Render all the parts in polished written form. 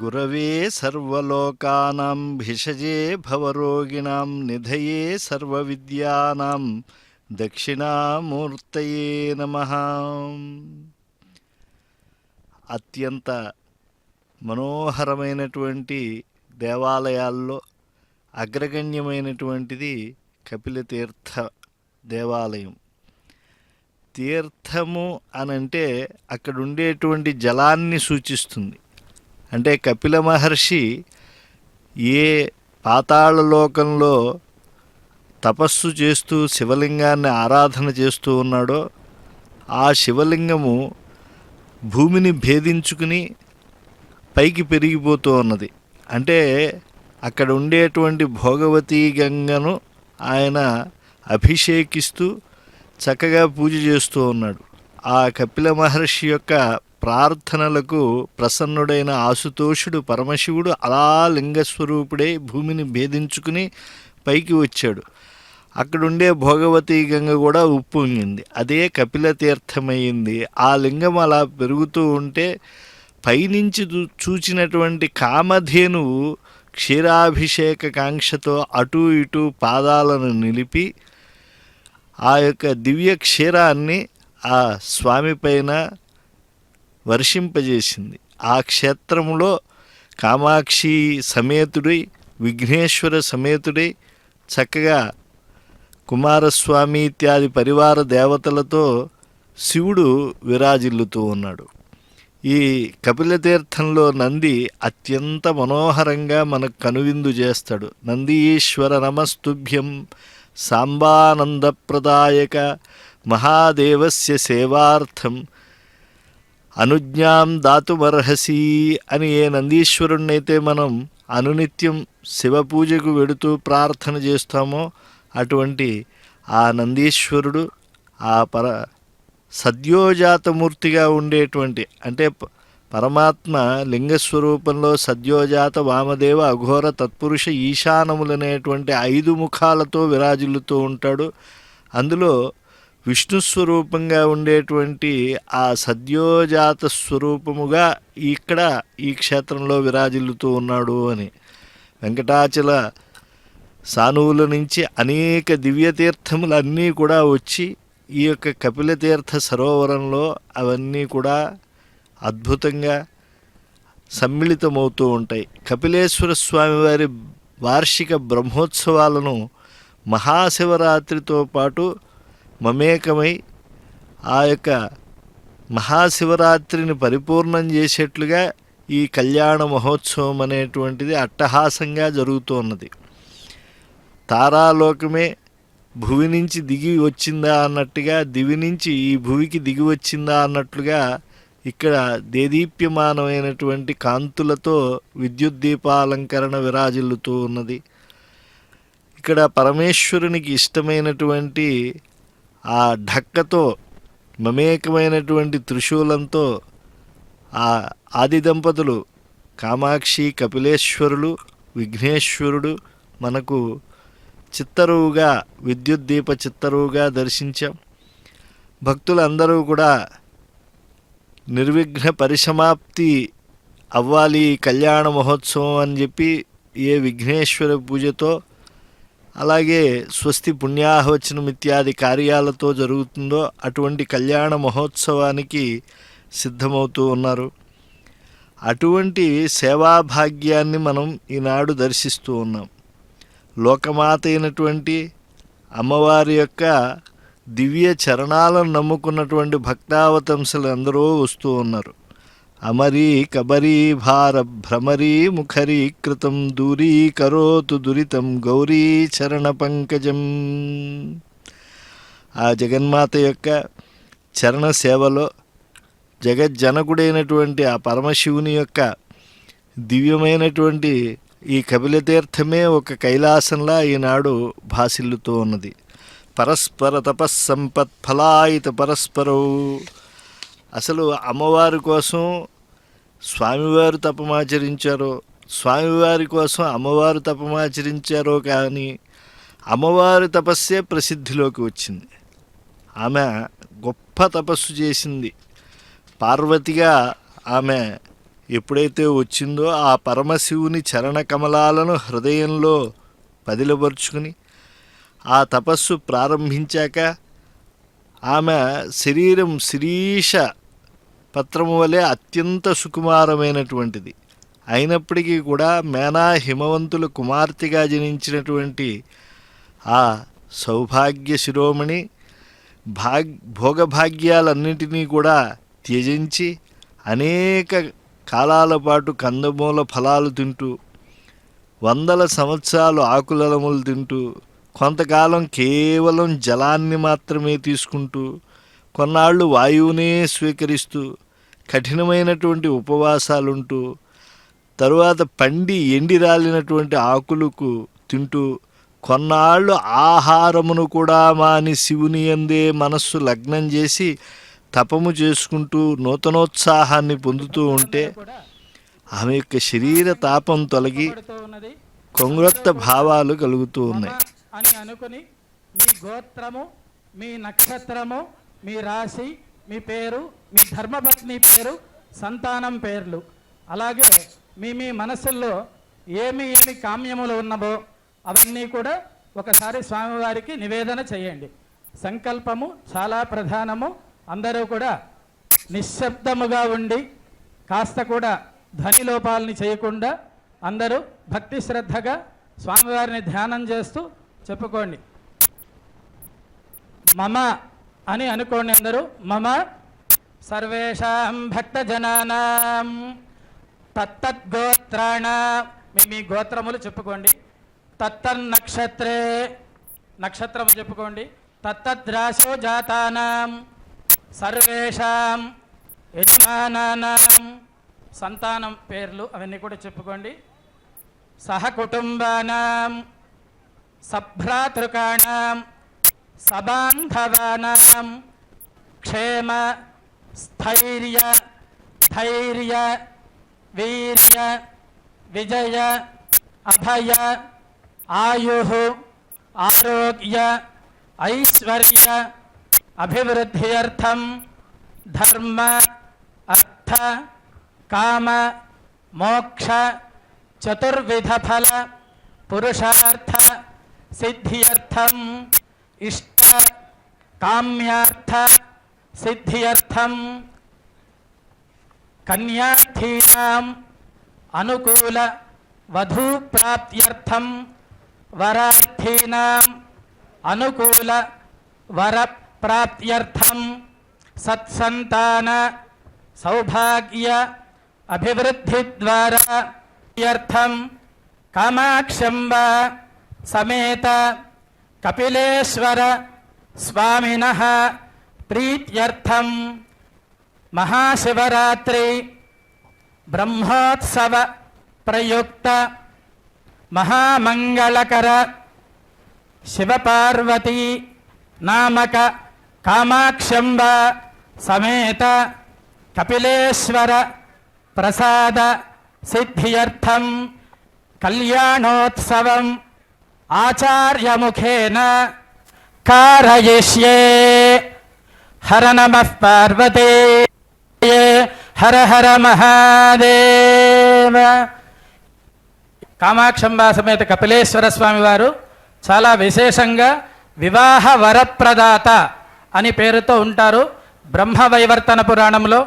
గురవే సర్వలోకానాం భిషజే భవరోగిణాం నిధయే సర్వవిద్యానాం దక్షిణామూర్తయే నమః. అత్యంత మనోహరమైనటువంటి దేవాలయాల్లో అగ్రగణ్యమైనటువంటిది కపిలతీర్థ దేవాలయం. తీర్థము అనంటే అక్కడ ఉండేటువంటి జలాన్ని సూచిస్తుంది. అంటే కపిల మహర్షి ఏ పాతాళలోకంలో తపస్సు చేస్తూ శివలింగాన్ని ఆరాధన చేస్తూ ఉన్నాడో ఆ శివలింగము భూమిని భేదించుకుని పైకి పెరిగిపోతూ ఉన్నది. అంటే అక్కడ ఉండేటువంటి భోగవతీ గంగను ఆయన అభిషేకిస్తూ చక్కగా పూజ చేస్తూ ఉన్నాడు. ఆ కపిల మహర్షి యొక్క ప్రార్థనలకు ప్రసన్నుడైన ఆశుతోషుడు పరమశివుడు అలా లింగస్వరూపుడై భూమిని భేదించుకుని పైకి వచ్చాడు. అక్కడుండే భోగవతీ గంగ కూడా ఉప్పొంగింది. అదే కపిల తీర్థమైంది. ఆ లింగం అలా పెరుగుతూ ఉంటే పైనుంచి చూచినటువంటి కామధేనువు క్షీరాభిషేక కాంక్షతో అటూ ఇటూ పాదాలను నిలిపి ఆ యొక్క దివ్య క్షీరాన్ని ఆ స్వామి పైన వర్షింపజేసింది. ఆ క్షేత్రంలో కామాక్షి సమేతుడై విఘ్నేశ్వర సమేతుడై చక్కగా కుమారస్వామి ఇత్యాది పరివార దేవతలతో శివుడు విరాజిల్లుతూ ఉన్నాడు. ఈ కపిలతీర్థంలో నంది అత్యంత మనోహరంగా మనకు కనువిందు చేస్తాడు. నందీశ్వర నమస్తుభ్యం సాంబానందప్రదాయక మహాదేవస్య సేవార్థం అనుజ్ఞాం దాతుమర్హసి అని ఏ నందీశ్వరుణ్ణైతే మనం అనునిత్యం శివపూజకు వెడుతూ ప్రార్థన చేస్తామో అటువంటి ఆ నందీశ్వరుడు ఆ సద్యోజాతమూర్తిగా ఉండేటువంటి అంటే పరమాత్మ లింగస్వరూపంలో సద్యోజాత వామదేవ అఘోర తత్పురుష ఈశానములనేటువంటి 5 ముఖాలతో విరాజిల్లుతూ ఉంటాడు. అందులో విష్ణుస్వరూపంగా ఉండేటువంటి ఆ సద్యోజాత స్వరూపముగా ఇక్కడ ఈ క్షేత్రంలో విరాజిల్లుతూ ఉన్నాడు అని. వెంకటాచల సానువుల నుంచి అనేక దివ్యతీర్థములన్నీ కూడా వచ్చి ఈ యొక్క కపిలతీర్థ సరోవరంలో అవన్నీ కూడా అద్భుతంగా సమ్మిళితమవుతూ ఉంటాయి. కపిలేశ్వర స్వామివారి వార్షిక బ్రహ్మోత్సవాలను మహాశివరాత్రితో పాటు మమేకమై ఆ యొక్క మహాశివరాత్రిని పరిపూర్ణం చేసేట్లుగా ఈ కళ్యాణ మహోత్సవం అనేటువంటిది అట్టహాసంగా జరుగుతున్నది. తారాలోకమే భువి నుంచి దిగి వచ్చిందా అన్నట్టుగా, దివి నుంచి ఈ భువికి దిగి వచ్చిందా అన్నట్లుగా ఇక్కడ దేదీప్యమానమైనటువంటి కాంతులతో విద్యుత్ దీపాలంకరణ విరాజిల్లుతూ ఉన్నది. ఇక్కడ పరమేశ్వరునికి ఇష్టమైనటువంటి ఆ ఢక్కతో మమేకమైనటువంటి త్రిశూలంతో ఆ ఆది దంపతులు కామాక్షి కపిలేశ్వరులు విఘ్నేశ్వరుడు మనకు చిత్తరువుగా విద్యుత్ దీప చిత్తరువుగా దర్శించాం. భక్తులందరూ కూడా నిర్విఘ్న పరిసమాప్తి అవ్వాలి కళ్యాణ మహోత్సవం అని చెప్పి ఏ విఘ్నేశ్వర పూజతో అలాగే స్వస్తి పుణ్యాహవచనం ఇత్యాది కార్యాలతో జరుగుతుందో అటువంటి కళ్యాణ మహోత్సవానికి సిద్ధమవుతూ ఉన్నారు. అటువంటి సేవాభాగ్యాన్ని మనం ఈనాడు దర్శిస్తూ ఉన్నాం. లోకమాత అయినటువంటి అమ్మవారి యొక్క దివ్య చరణాలను నమ్ముకున్నటువంటి భక్తావతంసలు అందరూ వస్తూ ఉన్నారు. అమరీ కబరీ భార భ్రమరీ ముఖరీ కృతం దూరీ కరోతు దురితం గౌరీ చరణ పంకజం. ఆ జగన్మాత యొక్క చరణ సేవలో జగజ్జనకుడైనటువంటి ఆ పరమశివుని యొక్క దివ్యమైనటువంటి ఈ కపిలతీర్థమే ఒక కైలాసంలా ఈనాడు భాసిల్లుతూ ఉన్నది. పరస్పర తపస్సంపత్ఫలాయిత పరస్పరవు. అసలు అమ్మవారి కోసం స్వామివారు తపమాచరించారో, స్వామివారి కోసం అమ్మవారు తపమాచరించారో కానీ అమ్మవారి తపస్సే ప్రసిద్ధిలోకి వచ్చింది. ఆమె గొప్ప తపస్సు చేసింది. పార్వతిగా ఆమె ఎప్పుడైతే వచ్చిందో ఆ పరమశివుని చరణ కమలాలను హృదయంలో పదిలపరుచుకుని ఆ తపస్సు ప్రారంభించాక ఆమె శరీరం శిరీష పత్రము వలె అత్యంత సుకుమారమైనటువంటిది అయినప్పటికీ కూడా మేనా హిమవంతుల కుమార్తెగా జనించినటువంటి ఆ సౌభాగ్య శిరోమణి భోగభాగ్యాలన్నింటినీ కూడా త్యజించి అనేక కాలాల పాటు కందమూల ఫలాలు తింటూ వందల సంవత్సరాలు ఆకులలములు తింటూ కొంతకాలం కేవలం జలాన్ని మాత్రమే తీసుకుంటూ కొన్నాళ్ళు వాయువునే స్వీకరిస్తూ కఠినమైనటువంటి ఉపవాసాలుంటూ తరువాత పండి ఎండి రాలినటువంటి ఆకులకు తింటూ కొన్నాళ్ళు ఆహారమును కూడా మాని శివుని యందే మనస్సు లగ్నం చేసి తపము చేసుకుంటూ నూతనోత్సాహాన్ని పొందుతూ ఉంటే ఆమె యొక్క శరీర తాపం తొలగి కొంగ్రొత్త భావాలు కలుగుతూ ఉన్నాయి అని అనుకుని మీ గోత్రము, మీ నక్షత్రము, మీ రాశి, మీ పేరు, మీ ధర్మపత్ని పేరు, సంతానం పేర్లు, అలాగే మీ మనసుల్లో ఏమి కామ్యములు ఉన్నవో అవన్నీ కూడా ఒకసారి స్వామివారికి నివేదన చేయండి. సంకల్పము చాలా ప్రధానము. అందరూ కూడా నిశ్శబ్దముగా ఉండి కాస్త కూడా ధ్వని లోపాలని చేయకుండా అందరూ భక్తి శ్రద్ధగా స్వామివారిని ధ్యానం చేస్తూ చెప్పుకోండి. మమ అని అనుకోండి అందరూ. మమ సర్వేషాం భక్తజనానాం తత్తద్గోత్రాణాం, మీ గోత్రములు చెప్పుకోండి. తత్తన్నక్షత్రే, నక్షత్రము చెప్పుకోండి. తత్తద్రాశో జాతానాం సర్వేషాం యజమానానాం, సంతానం పేర్లు అవన్నీ కూడా చెప్పుకోండి. సహకుటుంబానాం సభ్రాతృకాణాం సబాంధవానాం క్షేమ స్థైర్య ధైర్య వీర్య విజయ అభయ ఆయుః ఆరోగ్య ఐశ్వర్య అభివృద్ధ్యర్థం ధర్మ అర్థ కామ మోక్ష చతుర్విధ ఫల పురుషార్థ సిద్ధ్యర్థం ఇష్ట కామ్యార్థ సిద్ధ్యర్థం కన్యార్థీనాం అనుకూల వధూ ప్రాప్త్యర్థం వరార్థీనాం అనుకూల వర ప్రాప్త్యర్థం సత్సంతాన సౌభాగ్య అభివృద్ధి ద్వారా అర్థం కామాక్షంబ సమేత కపిలేశ్వర స్వామినః ప్రీత్యర్థం మహాశివరాత్రి బ్రహ్మోత్సవ ప్రయుక్త మహామంగళకర శివపార్వతీ నామక కామాక్షంబ సమేత కపిలేశ్వర ప్రసాద సిద్ధ్యర్థం కళ్యాణోత్సవం ఆచార్యముఖేన కారయిష్యే. హర నమః పార్వతే, హర హర మహాదేవ. కామాక్షంబా సమేత కపిలేశ్వర స్వామి వారు చాలా విశేషంగా వివాహ వరప్రదాత అని పేరుతో ఉంటారు. బ్రహ్మవైవర్తన పురాణంలో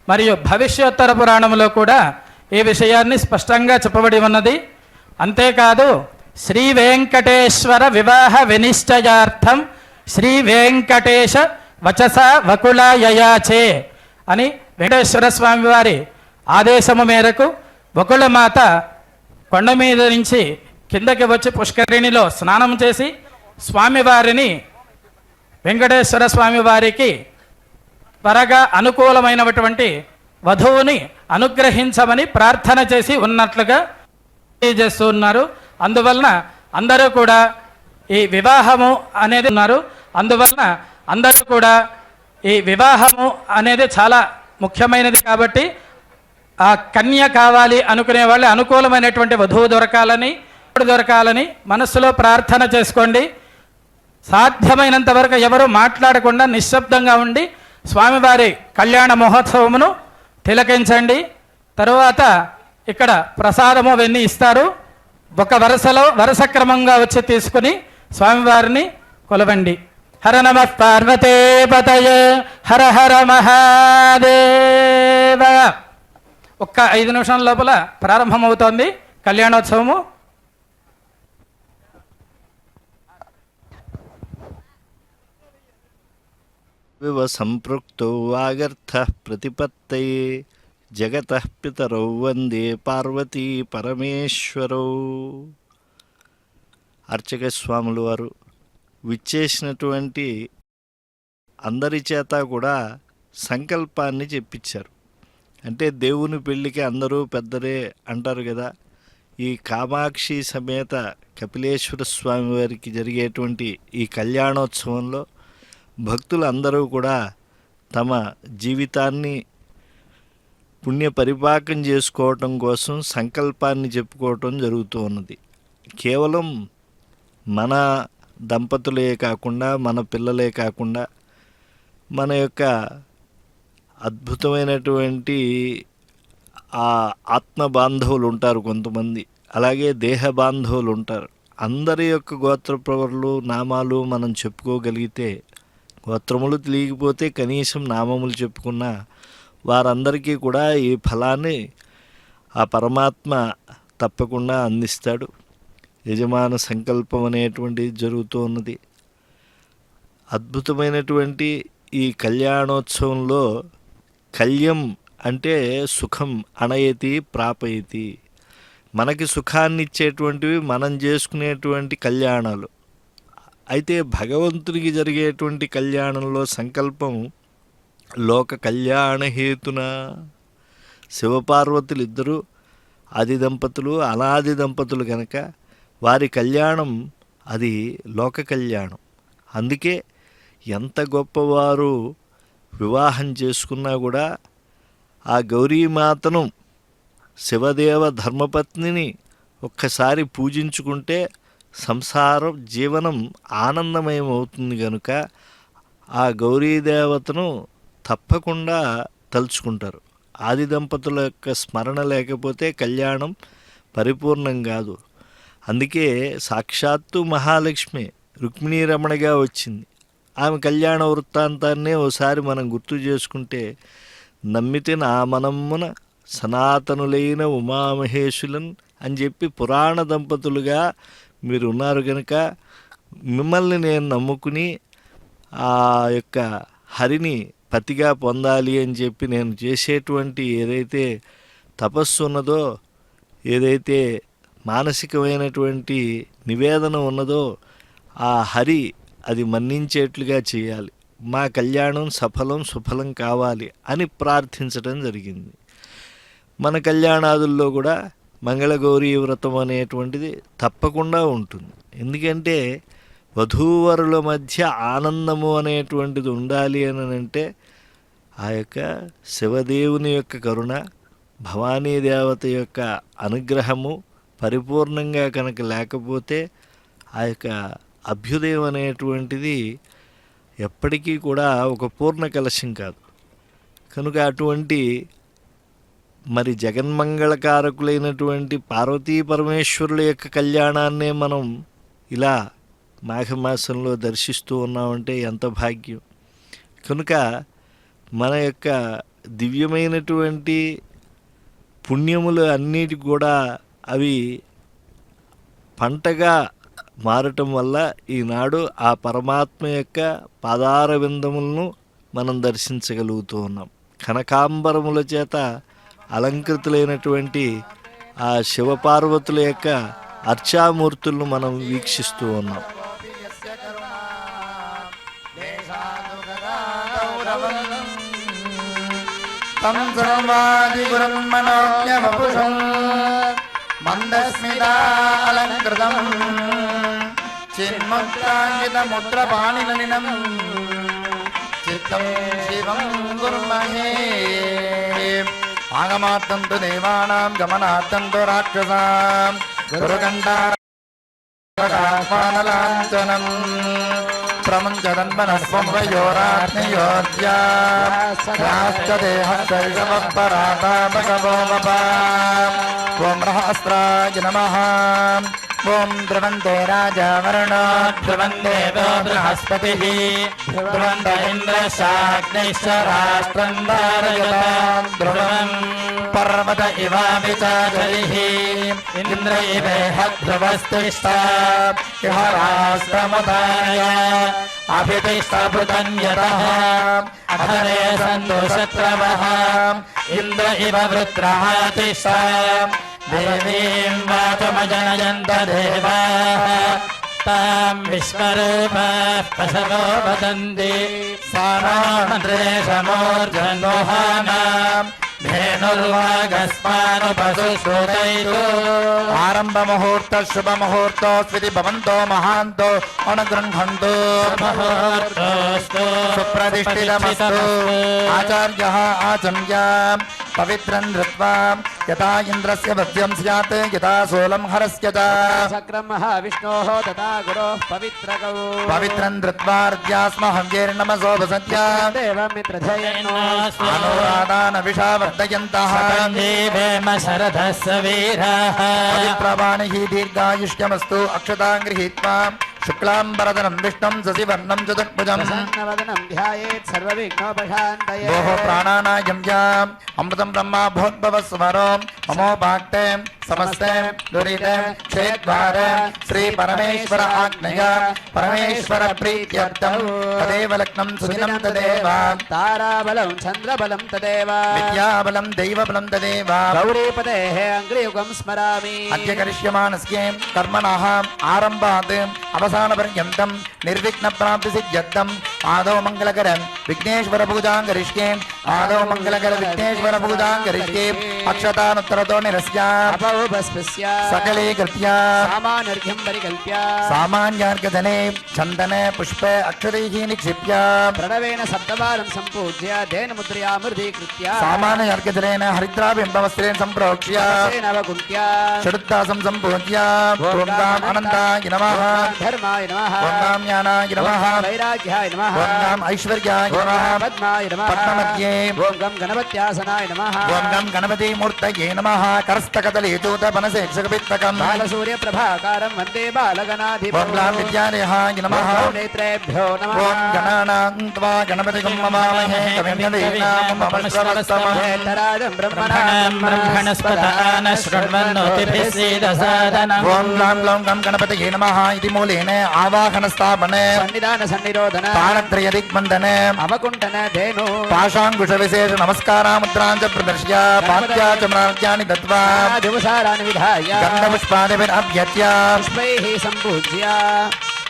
మరియు భవిష్యోత్తర పురాణంలో కూడా ఈ విషయాన్ని స్పష్టంగా చెప్పబడి ఉన్నది. అంతేకాదు శ్రీ వెంకటేశ్వర వివాహ వినిశ్చయార్థం శ్రీ వెంకటేశ వచస వకుళయయాచే అని వెంకటేశ్వర స్వామి వారి ఆదేశము మేరకు వకుళమాత కొండ మీద నుంచి కిందకి వచ్చి పుష్కరిణిలో స్నానం చేసి స్వామివారిని వెంకటేశ్వర స్వామి వారికి త్వరగా అనుకూలమైనటువంటి వధువుని అనుగ్రహించమని ప్రార్థన చేసి ఉన్నట్లుగా చేస్తూ ఉన్నారు. అందువలన అందరూ కూడా ఈ వివాహము అనేది ఉన్నారు. అందువలన అందరూ కూడా ఈ వివాహము అనేది చాలా ముఖ్యమైనది కాబట్టి ఆ కన్య కావాలి అనుకునే వాళ్ళు అనుకూలమైనటువంటి వధువు దొరకాలని మనస్సులో ప్రార్థన చేసుకోండి. సాధ్యమైనంత వరకు ఎవరు మాట్లాడకుండా నిశ్శబ్దంగా ఉండి స్వామివారి కళ్యాణ మహోత్సవమును తిలకించండి. తరువాత ఇక్కడ ప్రసాదము అవన్నీ ఇస్తారు. ఒక వరుసలో వరుస క్రమంగా వచ్చి తీసుకుని స్వామివారిని కొలవండి. హర నమ పార్వతే పతయే హర హర మహాదేవ. ఒక్క 5 నిమిషాల లోపల ప్రారంభమవుతోంది కళ్యాణోత్సవము. వివ సంపృక్తో వాగర్థః ప్రతిపత్తయే జగతః పితరౌ వందే పార్వతీ పరమేశ్వరౌ. అర్చక స్వాములు వారు విచ్చేసినటువంటి అందరి చేత కూడా సంకల్పాన్ని చెప్పించారు. అంటే దేవుని పెళ్ళికి అందరూ పెద్దరే అంటారు కదా. ఈ కామాక్షి సమేత కపిలేశ్వర స్వామి వారికి జరిగేటువంటి ఈ కళ్యాణోత్సవంలో భక్తులు అందరూ కూడా తమ జీవితాన్ని పుణ్య పరిపాకం చేసుకోవటం కోసం సంకల్పాన్ని చెప్పుకోవటం జరుగుతూ ఉన్నది. కేవలం మన దంపతులే కాకుండా, మన పిల్లలే కాకుండా, మన యొక్క అద్భుతమైనటువంటి ఆ ఆత్మ బాంధవులు ఉంటారు కొంతమంది, అలాగే దేహ బాంధవులు ఉంటారు. అందరి యొక్క గోత్ర ప్రవరులు నామాలు మనం చెప్పుకోగలిగితే, గోత్రములు తెలియకపోతే కనీసం నామములు చెప్పుకున్న వారందరికీ కూడా ఈ ఫలాన్ని ఆ పరమాత్మ తప్పకుండా అందిస్తాడు. యజమాన సంకల్పం అనేటువంటిది జరుగుతూ ఉన్నది. అద్భుతమైనటువంటి ఈ కళ్యాణోత్సవంలో కళ్యం అంటే సుఖం, అనయతి ప్రాపయతి. మనకి సుఖాన్ని ఇచ్చేటువంటివి మనం చేసుకునేటువంటి కళ్యాణాలు. అయితే భగవంతుడికి జరిగేటువంటి కళ్యాణంలో సంకల్పం లోక కళ్యాణ హేతున. శివపార్వతులు ఇద్దరు ఆది దంపతులు, అనాది దంపతులు కనుక వారి కళ్యాణం అది లోక కళ్యాణం. అందుకే ఎంత గొప్పవారు వివాహం చేసుకున్నా కూడా ఆ గౌరీమాతను, శివదేవ ధర్మపత్నిని ఒక్కసారి పూజించుకుంటే సంసారం జీవనం ఆనందమయం అవుతుంది. కనుక ఆ గౌరీదేవతను తప్పకుండా తలుచుకుంటారు. ఆది దంపతుల యొక్క స్మరణ లేకపోతే కళ్యాణం పరిపూర్ణం కాదు. అందుకే సాక్షాత్తు మహాలక్ష్మి రుక్మిణీ రమణగా వచ్చింది. ఆమె కళ్యాణ వృత్తాంతాన్నే ఓసారి మనం గుర్తు చేసుకుంటే, నమ్మితే నా మనమ్మున సనాతనులైన ఉమామహేశులన్ అని చెప్పి పురాణ దంపతులుగా మీరు ఉన్నారు కనుక మిమ్మల్ని నేను నమ్ముకుని ఆ యొక్క హరిని పతిగా పొందాలి అని చెప్పి నేను చేసేటువంటి ఏదైతే తపస్సు ఉన్నదో, ఏదైతే మానసికమైనటువంటి నివేదన ఉన్నదో, ఆ హరి అది మన్నించేట్లుగా చేయాలి. మా కళ్యాణం సఫలం సుఫలం కావాలి అని ప్రార్థించడం జరిగింది. మన కళ్యాణాదుల్లో కూడా మంగళగౌరీ వ్రతం అనేటువంటిది తప్పకుండా ఉంటుంది. ఎందుకంటే వధూవరుల మధ్య ఆనందము అనేటువంటిది ఉండాలి అని అంటే ఆ యొక్క శివదేవుని యొక్క కరుణ, భవానీ దేవత యొక్క అనుగ్రహము పరిపూర్ణంగా కనుక లేకపోతే ఆ యొక్క అభ్యుదయం అనేటువంటిది ఎప్పటికీ కూడా ఒక పూర్ణ కలశం కాదు. కనుక అటువంటి మరి జగన్మంగళకారకులైనటువంటి పార్వతీ పరమేశ్వరుల యొక్క కళ్యాణాన్నే మనం ఇలా మాఘమాసంలో దర్శిస్తూ ఉన్నామంటే ఎంత భాగ్యం. కనుక మన యొక్క దివ్యమైనటువంటి పుణ్యములు అన్నిటి కూడా అవి పంటగా మారటం వల్ల ఈనాడు ఆ పరమాత్మ యొక్క పాదార విందములను మనం దర్శించగలుగుతూ ఉన్నాం. కనకాంబరముల చేత అలంకృతులైనటువంటి ఆ శివపార్వతుల యొక్క అర్చామూర్తులను మనం వీక్షిస్తూ ఉన్నాం. మందస్మితాలంకృతం చిన్ముద్రాంకితముద్రపాణినలినం చిత్తం శివం కుర్మహే. ఆగమార్థం తు దేవానాం గమనార్థం తు రాక్షసాం గురుగండాలాంఛనం प्रमुञ्चदन्मनस्वं वयोरात्मयोज्याश्च देहशैशवः पराता भगवो वपा ॐ रहस्राय नमः ॐ ध्रुवन्ते राजा वरुणो ध्रुवन्ते बृहस्पतिः ध्रुवन्त इन्द्रशाग्निश्च राष्ट्रं धारयतां ध्रुवम् पर्वत इवाविचाचरिः इन्द्र इवेह ध्रुवस्तिष्ठा इह राष्ट्रमुदाय अभितिष्ठभृतन्यतः अधरे सन्तु शत्रवः इन्द्र इव वृत्रः तिष्ठा देवीं वाचमजनयन्त देवाः तां विश्वरूपाः पशवो वदन्ति सा नो मन्त्रेशमूर्धन्वहानां धेनुर्वागस्मानुपशुश्रुतैतो आरम्भ मुहूर्त शुभ मुहूर्तो स्विति भवन्तो महान्तो अनुगृह्णन्तु मुहूर्तोऽस्तु सुप्रतिष्ठितमस्तु आचार्यः आचम्यां पवित्रं धृत्वा यथा इन्द्रस्य वध्यं स्यात् यथा सोलं हरस्य च शक्रं महाविष्णोः तथा गुरोः पवित्रकौ पवित्रं धृत्वा हव्यैर्नमसोपसत्या देवं मित्रधयेनो अनुराधानविषावर्धयन्तः जीवेम शरदः सवीराः पवित्रवाणिः दीर्घायुष्यमस्तु अक्षतां गृहीत्वा शुक्लाम्बरधरं विष्णुं शशिवर्णं चतुर्भुजम् प्रसन्नवदनं ध्यायेत् सर्वविघ्नोपशान्तये भोः प्राणानायम्याम् अमृतं ब्रह्मा भूद्भवस्वरो ममोपाक्ते समस्ते दुरिते क्षेद्वारे श्री परमेश्वर आज्ञया परमेश्वर प्रीत्यर्थं तदेव लग्नं सुदिनं तदेव ताराबलं चन्द्रबलं तदेव विद्याबलं दैवबलं तदेव गौरीपतेः अङ्घ्रियुगं स्मरामि अद्य करिष्यमाणस्य कर्मणः आरम्भात् अवसानपर्यन्तं निर्विघ्नप्राप्तिसिद्ध्यर्थम् आदौ मङ्गलकरं विघ्नेश्वर पूजां करिष्ये आदौ मङ्गलकर विघ्नेश्वर पूजां करिष्ये अक्षतानुत्तरतो निरस्याम् अपौपस्पृश्य सकलीकृत्य सामान्यर्घ्यं परिकल्प्य सामान्यार्घ्यधने चन्दने पुष्पे अक्षतैः निक्षिप्य प्रणवेन सप्तवारं सम्पूज्य धेनुमुद्रया मृदीकृत्य सामान्यार्घ्यधनेन हरिद्राबिम्बवस्त्रेण सम्प्रोक्ष्य नवकुण्ट्य षडुत्तासं सम्पूज्य ॐ गाम् अनन्ताय नमः धर्माय नमः ॐ गाम् ज्ञानाय नमः वैराग्याय नमः ॐ गाम् ऐश्वर्याय नमः पद्माय नमः पद्ममध्ये ॐ गं गणपत्यासनाय नमः ॐ गाम् गणपतिमूर्तये नमः करस्तकदलीचूतपनसेक्षकपित्तकम् बालसूर्यप्रभाकारं वन्दे बालगणाधिपम् ॐ गाम् विद्यादेहाय नमः नेत्रेभ्यो नमः ॐ गणानां त्वा गणपतिगं ममामहे कविं यदेनामुपमश्रवस्तमः नेतराजं ब्रह्मणं ब्रह्मणस्पदान शृण्वन्नोतिभिः सीदसादनम् ॐ ग्लां ग्लौं गं गणपतये नमः इति मूलेन आवाहनस्थापने सन्निधान सन्निरोधन तानत्रयदिग्बन्धने अवकुण्ठन धेनु पाशाङ्कुशविशेष नमस्कारामुद्रां च प्रदर्श्य पाद्याचमनाद्यानि दत्त्वा दिवसारान् विधाय गन्धपुष्पादिभिरभ्यर्च्य पुष्पैः सम्पूज्य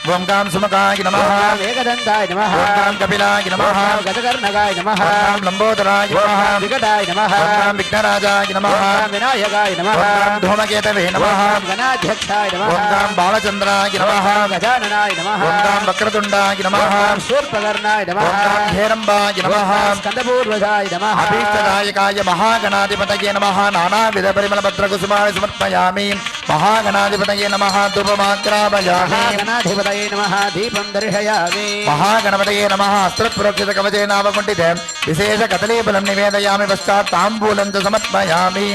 ॐ गां सुमुखाय नमः एकदन्ताय नमः ॐ गां कपिलाय नमः गजकर्णकाय नमः ॐ गां लम्बोदराय नमः विकटाय नमः ॐ गां विघ्नराजाय नमः विनायकाय ॐ नमः गां धूमकेतवे नमः गणाध्यक्षाय ॐ नमः गां बालचन्द्राय नमः गजाननाय नमः ॐ गां वक्रतुण्डाय नमः शूर्पकर्णाय ॐ नमः गां हेरम्बाय नमः स्कन्दपूर्वजाय नमः अभीष्टदायकाय महागणाधिपतये नमः नानाविधपरिमलपत्रकुसुमानि समर्पयामि महागणाधिपतये नमः धूपमाग्रापयामि गणाधिपतये नमः दीपं दर्शयामि महागणपतये नमः अस्त्रपुरोक्षितकवचेनावकुण्ठिते विशेषकदलीफलं निवेदयामि पश्चात् ताम्बूलं च समर्पयामि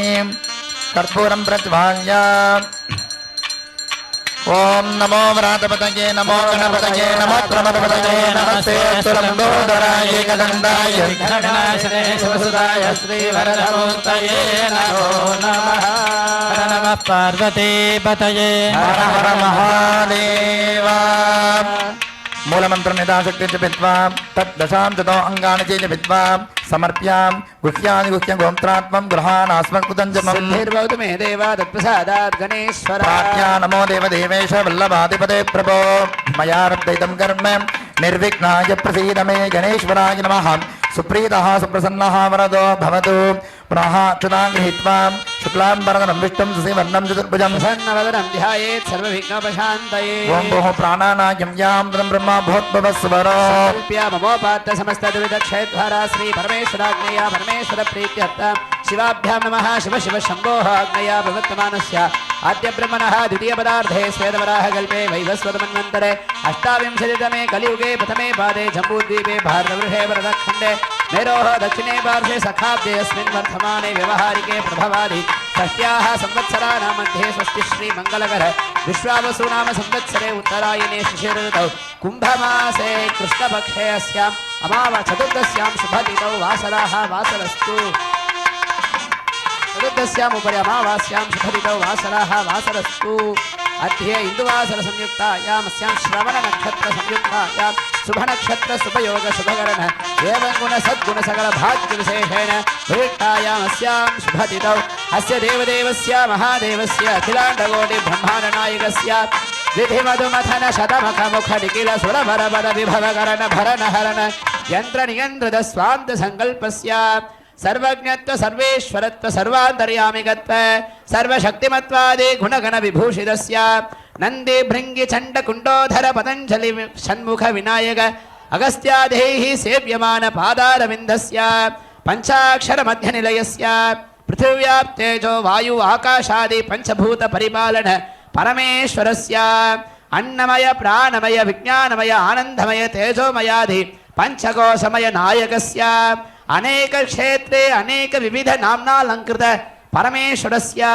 कर्पूरं प्रज्वाल्य ॐ नमो व्रातपतये नमो गणपतये नमो प्रमदपतये नमस्ते तुलम्बोदराय एकदन्ताय विघ्ननाशने शिवसुताय श्रीवरदमूर्तये नमो नमः नमः पार्वतीपतये हर हर महादेव मूलमन्त्रं यथाशक्तिं जपित्वा तद्दशां चतो अङ्गानि च जपित्वा समर्प्यां गुह्यानि गुह्यं गोमत्रात्मं गृहाणास्मत्कृतं जपम् सिद्धिर्भवतु मे देवा तत्प्रसादात् गणेश्वर प्रार्थ्या नमो देवदेवेश वल्लभाधिपते प्रभो मया रब्धैतं कर्म निर्विघ्नाय प्रसीद मे गणेश्वराय नमः सुप्रीतः सुप्रसन्नः वरदो भवतु पुनः अक्षतां गृहीत्वा शुक्लाम्बरधरं विष्णुं शशिवर्णं चतुर्भुजं प्रसन्नवदनं ध्यायेत् सर्वविघ्नोपशान्तये ॐ भोः प्राणानायं यां तदं ब्रह्मा भूत्भवस्वरो कल्प्य ममोपात्त समस्तद्विदक्षयद्वारा श्री परमेश्वराग्नेया परमेश्वर प्रीत्यर्थं शिवाभ्यां नमः शिव शिव शम्भोः आज्ञया प्रवर्तमानस्य आद्य ब्रह्मणः द्वितीय पदार्थे श्वेतवराह कल्पे वैवस्वतमन्वन्तरे अष्टाविंशतितमे कलियुगे प्रथमे पादे जम्बूद्वीपे भारतवर्षे भरतखण्डे मेरोः दक्षिणे पार्श्वे सखाब्दे अस्मिन् वर्धमाने व्यवहारिके प्रभवादि षष्ट्याः संवत्सराणां मध्ये स्वस्ति श्री मंगलकर विश्वावसु नाम संवत्सरे उत्तरायणे शिशिरऋतौ कुम्भमासे कृष्णपक्षे अस्याम् चतुर्दश्यां शुभतिथौ वासराः वासरस्तु चतुर्दश्याम् उपरि अमावास्यां शुभतिथौ वासराः वासरस्तु अध्ये इंदुवासर संयुक्तायाम् अस्यां श्रवण नक्षत्र संयुक्तायां शुभ नक्षत्र शुभयोग शुभकरण एवं गुण सद्गुण सकल भाग्य विशेषेण विशिष्टायाम् अस्यां शुभतिथौ अस्य देवदेवस्य महादेवस्य अखिलाण्डकोटि ब्रह्माण्ड नायकस्य विधिमधुमथन शतमख मुख निखिल सुरभर बल विभवकरण भरण हरण यंत्र नियंत्रित स्वान्त संकल्पस्य सर्वज्ञत्व सर्वेश्वरत्व सर्वान्तर्यामिकत्व सर्वशक्तिमत्वादि गुणगण विभूषितस्य नंदी भृंगी चंड कुंडोधर पतंजलि षण्मुख विनायक अगस्त्यादेः सेव्यमान पादारविन्दस्य पंचाक्षर मध्य निलयस्य पृथिव्यां तेजो वायु आकाशादि पंचभूत परिपालन परमेश्वरस्य अन्नमय प्राणमय विज्ञानमय आनंदमय तेजोमयादि पंचकोशमय नायकस्य अनेक क्षेत्रे अनेक विविध नाम्नालंकृत परमेश्वरस्य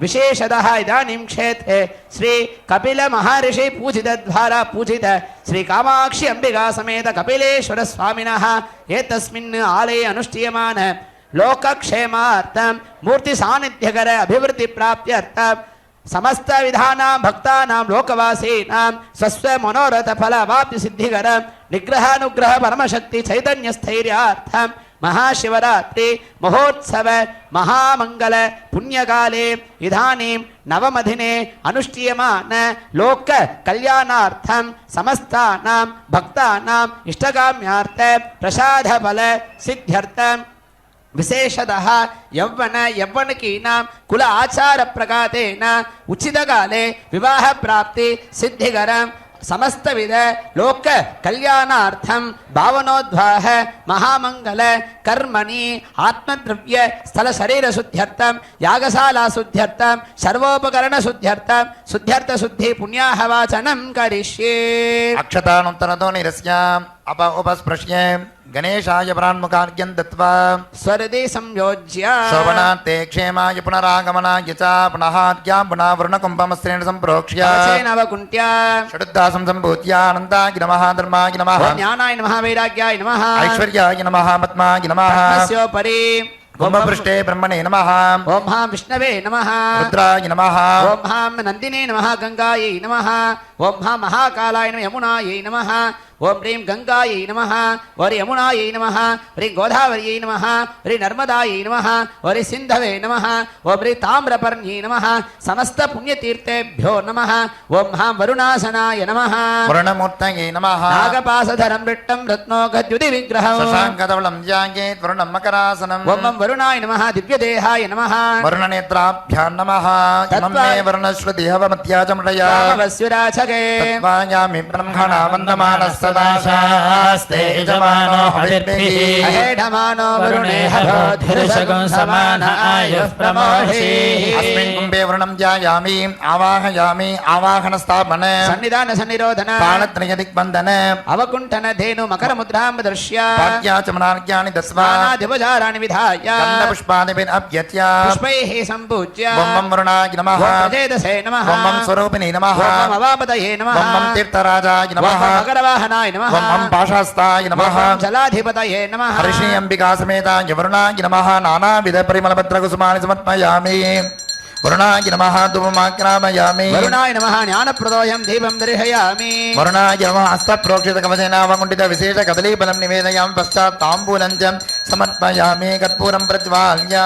विशेषतः इदानीं क्षेत्रे श्री कपिल महर्षि पूजित द्वारा पूजित श्री कामाक्षी अंबिका समेत कपिलेश्वर स्वामिनः एतस्मिन् आलये अनुष्ठीयमान लोकक्षेमार्थं मूर्ति सान्निध्यकर अभिवृद्धि प्राप्त्यर्थं समस्त विधानां भक्तानां लोकवासीनां स्वस्व मनोरथ फल अवाप्ति सिद्धिकर निग्रहानुग्रह परमशक्ति चैतन्य स्थैर्यार्थं महाशिवरात्रि महोत्सव महामंगल पुण्यकाले इदानीं नवमदिने अनुष्ठीयमान लोक कल्याणार्थं समस्तानां भक्तानां इष्टकाम्यार्थ प्रसाद फल सिद्ध्यर्थं विशेषतः यौवनकीनां कुल आचार प्रकारेण उचितकाले विवाह प्राप्ति सिद्धिकरं समस्तविध लोक कल्याणार्थं भावनोद्वाह महामंगल कर्मणि आत्मद्रव्य स्थल शरीर शुद्ध्यर्थं यागशाला शुद्ध्यर्थं सर्वोपकरण शुद्ध्यर्थं शुद्ध्यर्थ शुद्धि पुण्याहवाचनं करिष्ये अक्षतानुत्तरतो निरस्याम् अप उपस्पृश्य गणेशाय प्रान्मुखार्घ्यं दत्त्वा स्वरदे संयोज्य शोभनार्थे क्षेमाय पुनरागमनाय च पुनःज्ञां पुनः वरुणकुम्भमस्त्रेण सम्प्रोक्ष्य नवकुण्ट्या षडुद्दासं सम्भूत्य अनन्ताय नमः धर्माय नमः ज्ञानाय नमः वैराग्याय नमः ऐश्वर्याय नमः पद्माय नमः पद्मस्योपरि कुम्भपृष्ठे ब्रह्मणे नमः ओम हां विष्णवे नमः रुद्राय नमः ओम हां नन्दिने नमः गंगायै नमः ओम हां महाकालाय नमः यमुनायै नमः ओम ह्रीं गंगायै नमः और यमुनायै नमः ह्रीं गोदावर्यै नमः ह्रीं नर्मदायै नमः और सिन्धवे नमः ओम ह्रीं ताम्रपर्ण्यै नमः समस्त पुण्यतीर्थेभ्यो नमः ओम हां वरुणासनाय नमः वरुणमूर्तये नमः नागपासधरं वृट्टं रत्नोगद्युति विग्रहं शशाङ्कधवलं जायेत् वरुणं मकरासनम् ओम वरुणाय नमः दिव्यदेहाय नमः वरुणनेत्राभ्यां नमः इमं मे वरुणश्रुतिहवमत्याचमृतया वस्युराचके तत्त्वायामि ब्रह्मणा वन्दमानः सदा शास्ते यजमानो हविर्भिः अहेढमानो वरुणे हरोधिर्षगं समान आयुः प्रमोषे अस्मिन् कुम्भे वरुणं ध्यायामि आवाहयामि आवाहनस्थापन सन्निधान सन्निरोधन प्राणत्रयदिग्बन्धन अवकुण्ठन धेनु मकर मुद्रां दर्श्य वाक्याचमनार्घ्यानि दत्त्वा नानाधिपचाराणि विधाय गन्धपुष्पादिभिरभ्यर्च्य पुष्पैः सम्पूज्य बं वरुणाय नमः प्रचेदसे नमः बं स्वरूपिणे नमः ओम अवापतये नमः बं तीर्थराजाय नमः मकरवाहनाय नमः बं पाशास्ताय नमः जलाधिपतये नमः हर्षि अंबिका समेताय वरुणाय नमः नानाविध परिमलपत्रकुसुमानि समर्पयामि वरुणाय नमः धूपमाग्रामयामि वरुणाय नमः ज्ञानप्रदोयं दीपं दर्शयामि वरुणाय नमः हस्तप्रोक्षितकवचेनावकुण्ठित विशेषकदलीफलं निवेदयामि पश्चात् ताम्बूलं च समर्पयामि कर्पूरं प्रज्वाल्य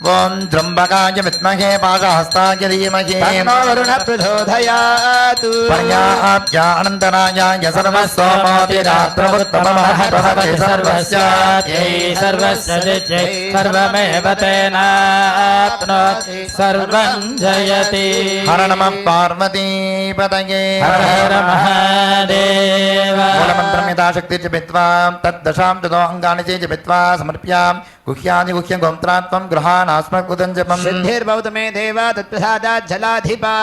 ఓం త్రంబకాయ విద్మహే పాశహస్తాయ ధీమహి తన్నో వరుణ ప్రచోదయాత్ పర్యాప్య అనంతరాయాయ సర్వస్వమాతిరాత్రముత్తమః భవతి సర్వస్యాత్యై సర్వస్య జిత్యై సర్వమేవ తేనాప్నోతి సర్వం జయతి. హర నమః పార్వతీపతయే హర హర మహాదేవ. మూలమంత్రం యథాశక్తి జపిత్వా తద్దశాం తదో అంగాని చే జపిత్వా సమర్ప్యాం గుహ్యాని గుహ్యం గోత్రాత్మం గృహానాస్మకృతం జపం सिद्धिर्भवतु मे देव तत्प्रसादात् जलाधिपा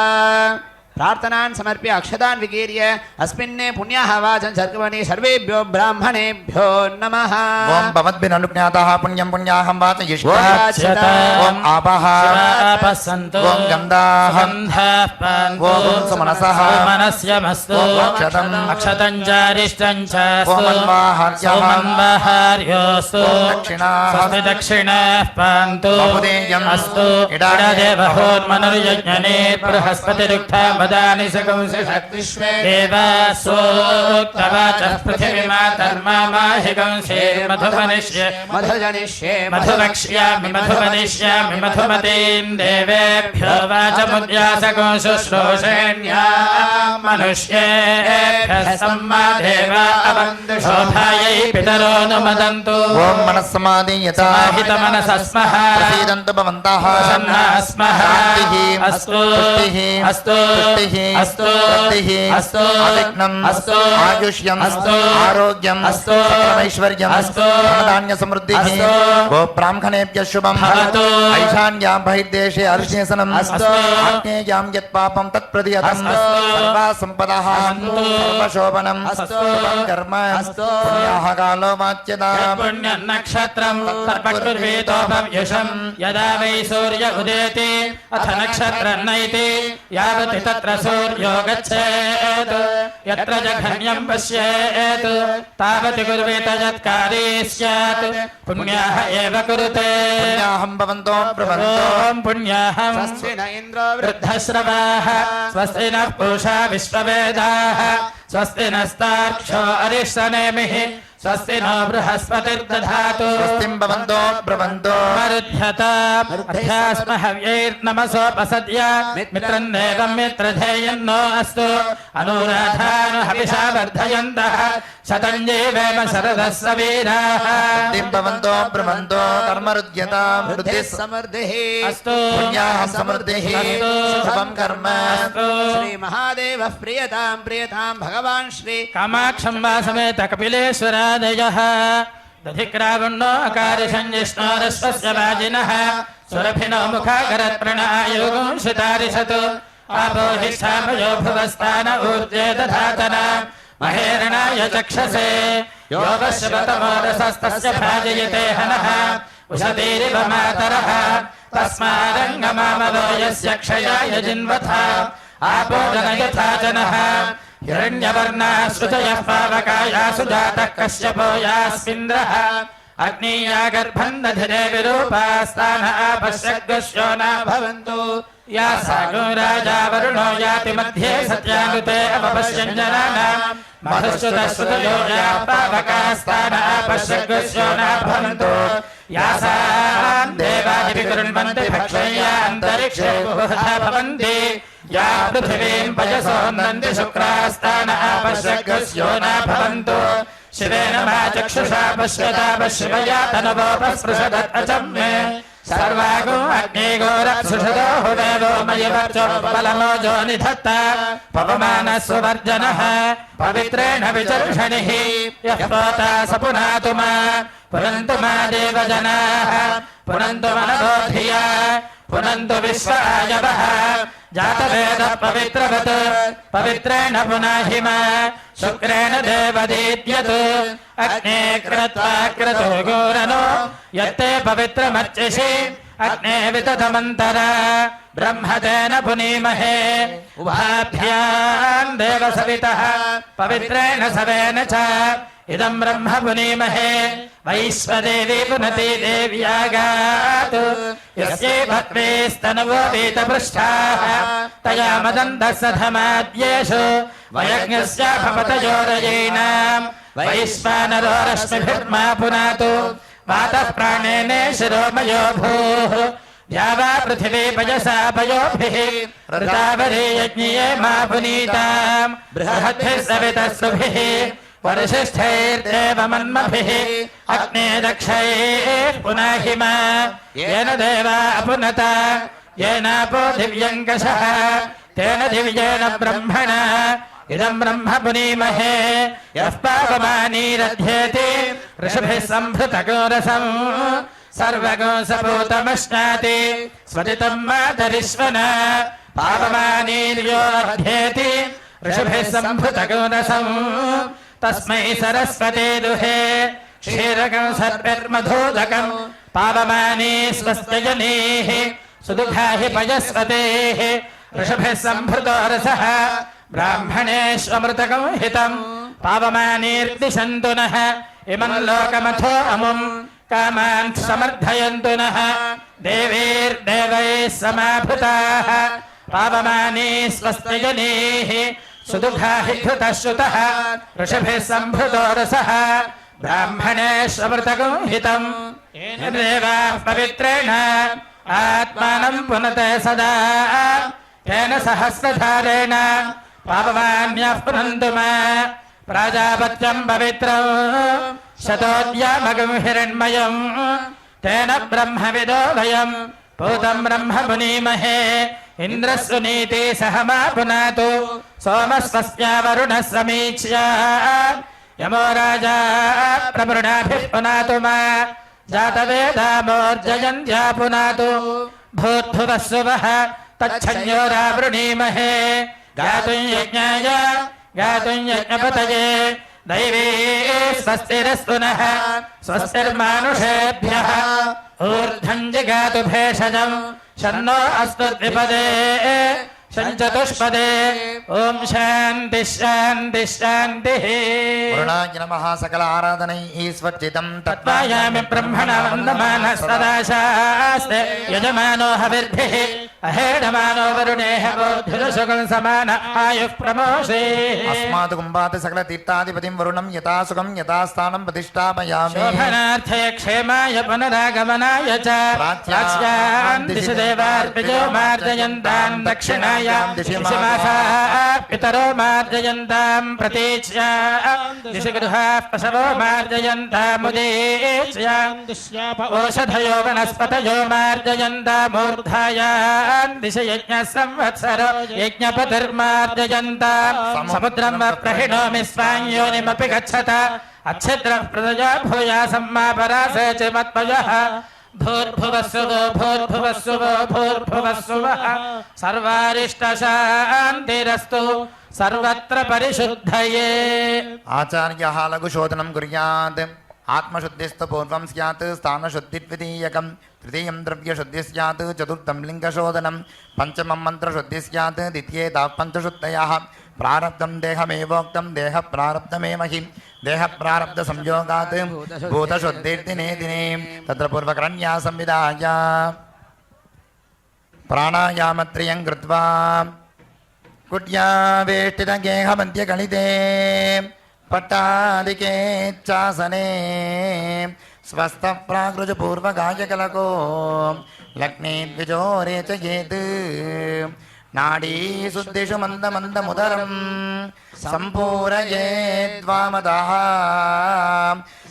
प्रार्थनान् समर्प्य अक्षतान् विकीर्य अस्मिन्ने पुण्याः वाचं सर्गवने सर्वेभ्यो ब्राह्मणेभ्यो नमः. ఓం భవద్భిరనుజ్ఞాతః పుణ్యం పుణ్యాహం వాచయిష్యే వాచ్యత. ఓం ఆపః ఆపస్సంతు ఓం గంధాహం గంధాః పాంతు ఓం సుమనసః సుమనస్యమస్తు అక్షతం అక్షతం చారిష్టం చాస్తు ఓం అన్వాహార్యః ఓమన్వాహార్యోస్తు ఓం దక్షిణాః స్వస్తి దక్షిణాః పాంతు బహుదేయం అస్తు ఇడాదే ఇడాదేవహోన్మనుర్యజ్ఞనే బృహస్పతిరుక్తా వదాని సకంశక్తిష్వే దేవాసోక్తవాచః పృథివీమాతర్మామాహికంశే మధుమనిష్యే मधुजनिष्ये మధువక్ష్యామి మధుమనిష్యామి మధుమతీం దేవేభ్యో వాచముద్యాసకం శుశ్రూషేణ్యా మనుష్యేభ్యः సమ్మా దేవా అవంతు శోభాయై పితరో నుమదంతు. ఓం మనస్సమాధీయత సమాహితమనసస్మః ప్రసీదంతు భవంతః ప్రసన్నాస్మః. శాంతిః అస్తు పుష్టిః అస్తు పుష్టిః అస్తు వృద్ధిః అస్తు అవిఘ్నం అస్తు ఆయుష్యం అస్తు ఆరోగ్యం అస్తు సకలైశ్వర్యం అస్తు ధనధాన్య సమృద్ధిః అస్తు గో బ్రాహ్మణేభ్యః శుభం భవతు. ఐశాన్యాం బహిర్దేశే అర్షేసనం అస్తు. ఆగ్నేయాం యత్ పాపం తత్ ప్రతిహతం అస్తు. సర్వా సంపదః అస్తు. సర్వశోభనం అస్తు. శుభం కర్మ అస్తు. పుణ్యాః కాలో వాచ్యతాం పుణ్యం నక్షత్రం తర్పకుర్వేదో భవ్యుషం యదా వై సూర్య ఉదేతి అథ నక్షత్రం నైతి యావతి తత్ర సూర్యో గచ్చేత్ యత్ర జఘన్యం పశ్యేత్ తావతి కుర్వేత యత్కారీ స్యాత్ పుణ్యాః ఏవ కురుతే. పుణ్యాహం భవంతో బ్రవంతో ఓం పుణ్యాహం स्वस्ति न इन्द्रो వృద్ధశ్రవాః స్వస్తి నః పూషా విశ్వవేదాః స్వస్తి నస్తార్క్ష్యో అరిష్టనేమిః స్వస్తి నో బృహస్పతిర్దధాతు. స్వస్తిం భవంతో బ్రవంతో అధ్యాస్మ హవ్యైర్నమసోపసద్య మిత్రం దేవం మిత్రధేయన్నో అస్తు అనురాధాను హవిషా వర్ధయంతః శతం జీవేమ శరదస్స వీరాః. స్వస్తిం భవంతో బ్రవంతో కర్మరుద్యతాం వృద్ధిః वृद्धिः समृद्धिः అస్తు పుణ్యాహం సమృద్ధిః అస్తు. శుభం కర్మ అస్తు. श्रीमहादेवः प्रियतां प्रियतां भगवान् श्री కామాక్షం వా సమేత కపిలేశ్వరాదయః దధిక్రావణో అకారిషంజిష్ణోరస్వస్య వాజినః సురభినో ముఖాకరత్ ప్రణాయోగం శుతారిషతు ఆపోహిష్టామయో భువస్థాన ఊర్జే దధాతన మహేరణాయ చక్షసే యోగశ్రవతమోరసస్తస్య భాజయతే హనః ఉషతీరివ మాతరః తస్మారంగమామలో యస్య క్షయాయ జిన్వథ ఆపోదన యథా జనః హిరణ్యవర్ణः శృతయః పావకాయాసు జాతः కశ్యపో యాస్మింద్రः అగ్నియా గర్భం దధిరే విరూపాస్తాన ఆపశ్యగ్రశ్యో న భవంతు యా సాగో రాజా వరుణో యాతి మధ్యే సత్యానుతే అవపశ్యంజనానాం మధుశ్రుతः శృతయో యా పావకాస్తాన ఆపశ్యగ్రశ్యో న భవంతు యాసాం దేవాదివి కృణ్వంతి భక్షయ్యాంతరిక్షే బహుధా భవంతి యా పృథివీం పయసోన్నంతి శుక్రాస్తాన ఆపశ్యగ్రస్యో న భవంతు శివేన మా చక్షుషా పశ్యతాప శివయా తనవోపస్పృశదత్ అచమ్మే సర్వాగో అగ్నిగోరక్షుషదో హువేదో మయవర్చో బలమోజో నిధత్త పవమానస్సువర్జనః పవిత్రేణ విచర్షణిః యః పోతా స పునాతు మా పునంతు మా దేవజనాః పునంతు మనబోధియా పునంతు విశ్వాయవః జాతవేద పవిత్రవత్ పవిత్రేణ పునాహి మా శుక్రేణ దేవదీద్యత్ అగ్నే క్రత్వా క్రతో గోరనో యత్తే పవిత్రమర్చిషి అగ్నే వితతమంతర బ్రహ్మతేన పునీమహే ఉభాభ్యాం దేవ సవితః పవిత్రేణ సవేన చ ఇదం బ్రహ్మ పునీమహే వైశ్వదేవి పునతి దేవ్యాగాత్ యస్యై భక్వేస్తనవో వీతపృష్ఠాః తయా మదంతః సధమాద్యేషు వయజ్ఞస్య భవతయోరయైనాం వైశ్వానరో రశ్మిభిర్మా పునాతు వాతః ప్రాణేనే శిరోమయో భూః द्यावा पृथिवी पयसा पयोभिः ऋतावरे यज्ञिये मा पुनीताम् बृहद्भिः सवितस्सुभिः वरिष्ठैर्देवमन्मभिः अग्ने दक्षैः पुनाहिमा येन देवा अपुनता येनापो दिव्यङ्कषः तेन दिव्येन ब्रह्मणा इदं ब्रह्म पुनीमहे यः पावमानीरध्येति ऋषभिः सम्भृतगोरसम् सर्वगो सपूतमश्नाति स्वरितं मातरिश्वना पावमानीर्योऽध्येति ऋषभिः सम्भृतगोरसम् तस्मै सरस्वती दुहे क्षीरकं सर्पिर्मधोदकं पावमानी स्वस्त्यजनीः सुदुघा हि पयस्वतेः ऋषभिः सम्भृतो रसः ब्राह्मणेष्वमृतकं हितं पावमानीर्दिशन्तु नः इमं लोकमथो अमुं कामान् समर्थयन्तु नः देवीर्देवैः समाभृताः पावमानी स्वस्त्यजनीः सुदुघा हि घृतः श्रुतः ऋषभिः सम्भृतो रसः ब्राह्मणेष्वमृतकं हितं येन देवाः पवित्रेण आत्मानं पुनते सदा तेन सहस्रधारेण पावमान्यः पुनन्तु मा प्राजापत्यं पवित्रं शतोद्यामगं हिरण्मयं तेन ब्रह्मविदो वयं पूतं ब्रह्म पुनीमहे इन्द्रस्वनीति सह मा पुनातु सोमस्वस्या वरुणः समीक्ष्य यमो राजा प्रमृणाभिः पुनातु मा जातवेदामोर्जयन्त्या पुनातु भूद्भुवः सुवः तच्छन्योरावृणीमहे गातुं यज्ञाय गातुं यज्ञपतये दैवी स्वस्तिरस्तु नः स्वस्तिर्मानुषेभ्यः ऊर्ध्वं जिगातु भेषजं शन्नो अस्तु द्विपदे चतुष्पदे ओम शांति शांति शांतिः वरुणाय नमः सकल आराधनैः स्वच्चितं तत्त्वायामि ब्रह्मणा वन्दमानः सदा शास्ते यजमानो हविर्भिः अहेडमानो वरुणेः बोधिरसुखं समान आयुः प्रमोषे अस्मात् कुम्भात् सकल तीर्थाधिपतिं वरुणं यथा सुखं यथा स्थानं प्रतिष्ठापयामि शोभनार्थय क्षेमाय पुनरागमनाय च प्राच्यां दिशि देवार्पितो मार्जयन्तां दक्षिणायां दिशि पितरो मार्जयन्तां प्रतीच्यां दिशि गृहाः पशवो मार्जयन्तामुदीच्यां ओषधयो वनस्पतयो मार्जयन्तामूर्धायां दिशि यज्ञः संवत्सरो यज्ञपतिर्मार्जयन्तां समुद्रं प्रहिणोमि स्वां योनिमपि गच्छत अच्छिद्रः प्रदया भूयासं मा परासे च मत्पयः भूर्भुवस्सुवो भूर्भुवस्सुवो भूर्भुवस्सुवः सर्वारिष्टशान्तिरस्तु सर्वत्र परिशुद्धये आचार्यः लघुशोधनं कुर्यात् आत्मशुद्धिस्तु पूर्वं स्यात् स्थानशुद्धिद्वितीयकं तृतीयं द्रव्यशुद्धिः स्यात् चतुर्थं लिङ्गशोधनं पञ्चमं मन्त्रशुद्धिः स्यात् द्वितीये ताः पञ्चशुद्धयः प्रारब्धं देहमेवोक्तं देहप्रारब्धमेव हि देहप्रारब्धसंयोगात् भूतशुद्धिर्दिने दिने तत्र पूर्वकरण्यासं विधाय प्राणायामत्रयं कृत्वा कुट्यावेष्टितगेहमध्यगणिते पट्टादिकेच्छासने स्वस्थः प्राकृजपूर्वगायकलको लग्ने द्विजोरे च येत् नाडी शुद्धिषु मन्दमन्दमुदरं सम्पूरयेद्वामतः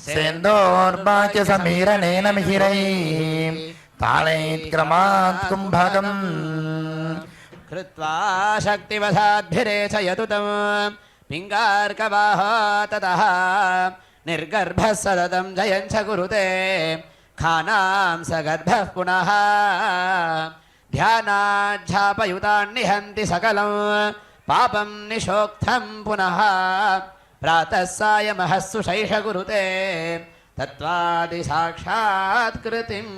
सेन्दोर्वाक्यसमीरणेन मिहिरैः तालैत्क्रमात् कुम्भकम् कृत्वा शक्तिवशाद्भिरेचयतु तं पिङ्गार्कवाहा ततः निर्गर्भः सततं जयं च कुरुते खानां स गर्भः पुनः ध्यानाध्यापयुतान्निहन्ति सकलं पापं निषोक्तं पुनः प्रातः सायमः सुषैष कुरुते तत्त्वादिसाक्षात्कृतिम्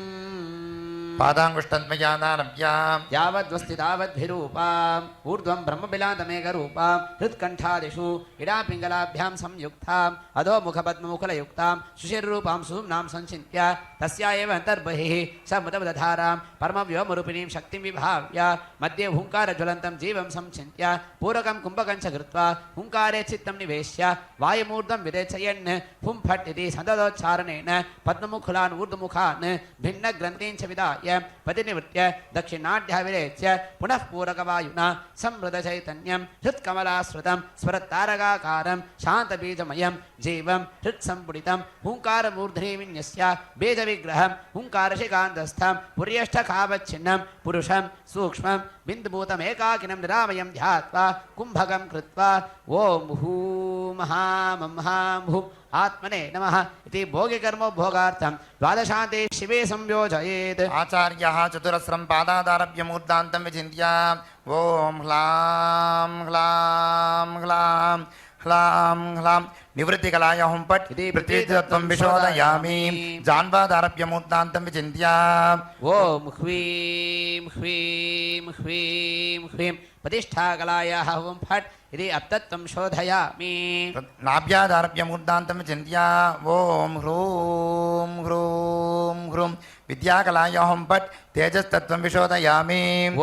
पादाङ्गुष्ठद्वयादारभ्याम् यावद्वस्ति तावद्भिरूपाम् ऊर्ध्वं ब्रह्मबिलातमेकरूपाम् हृत्कण्ठादिषु इडापिङ्गलाभ्यां संयुक्ताम् अधो मुखपद्ममुकुलयुक्ताम् सुशिर्रूपां सुम्नां संचिन्त्य तस्या एव अन्तर्बहिः समुदबदधारां परमव्योमरूपिणीं शक्तिं विभाव्य मध्ये हुङ्कारज्वलन्तं जीवं संचिन्त्य पूरकं कुम्भकं च कृत्वा हुङ्कारे चित्तं निवेश्य वायुमूर्ध्वं विरेचयन् हुं फट् इति सन्ददोच्चारणेन पद्ममुखुलान् ऊर्ध्वमुखान् भिन्नग्रन्थीन् च विदाय संस्थाप्य पतिनिवृत्य दक्षिणाढ्यः विरेच्य पुनः पूरकवायुना संवृतचैतन्यं हृत्कमलाश्रितं स्वरतारकाकारं शान्तबीजमयं जीवं हृत्सम्पुटितं हुङ्कारमूर्ध्नि विन्यस्य बीजविग्रहं हुङ्कारशिकान्तस्थं पुर्यष्ठकावच्छिन्नं पुरुषं सूक्ष्मं बिन्दुभूतमेकाकिनं निरामयं ध्यात्वा कुम्भकं कृत्वा ॐ हूं आत्मने नमः इति भोगिकर्मोपभोगार्थं द्वादशान्ते शिवे संयोजयेत्। आचार्यः चतुरस्रं पादादारभ्य मूर्धान्तं विचिन्त्य ॐ ह्लां ह्लां ह्लां ह्लां ह्लां निवृत्तिकलाय हुं पट् इति पृथ्वीतत्त्वं विशोधयामि जान्वादारभ्य मूर्धान्तं विचिन्त्य ॐ ह्वीं ह्वीं ह्वीं ह्वीं प्रतिष्ठाकलायाः हुं फट् इति अप्तत्वं शोधयामि। नाभ्यादारभ्य मूर्धान्तं विचिन्त्य ॐ ह्रूं ह्रूं ह्रूं विद्याकलाय हुं पट् तेजस्तत्त्वं विशोधयामि। ॐ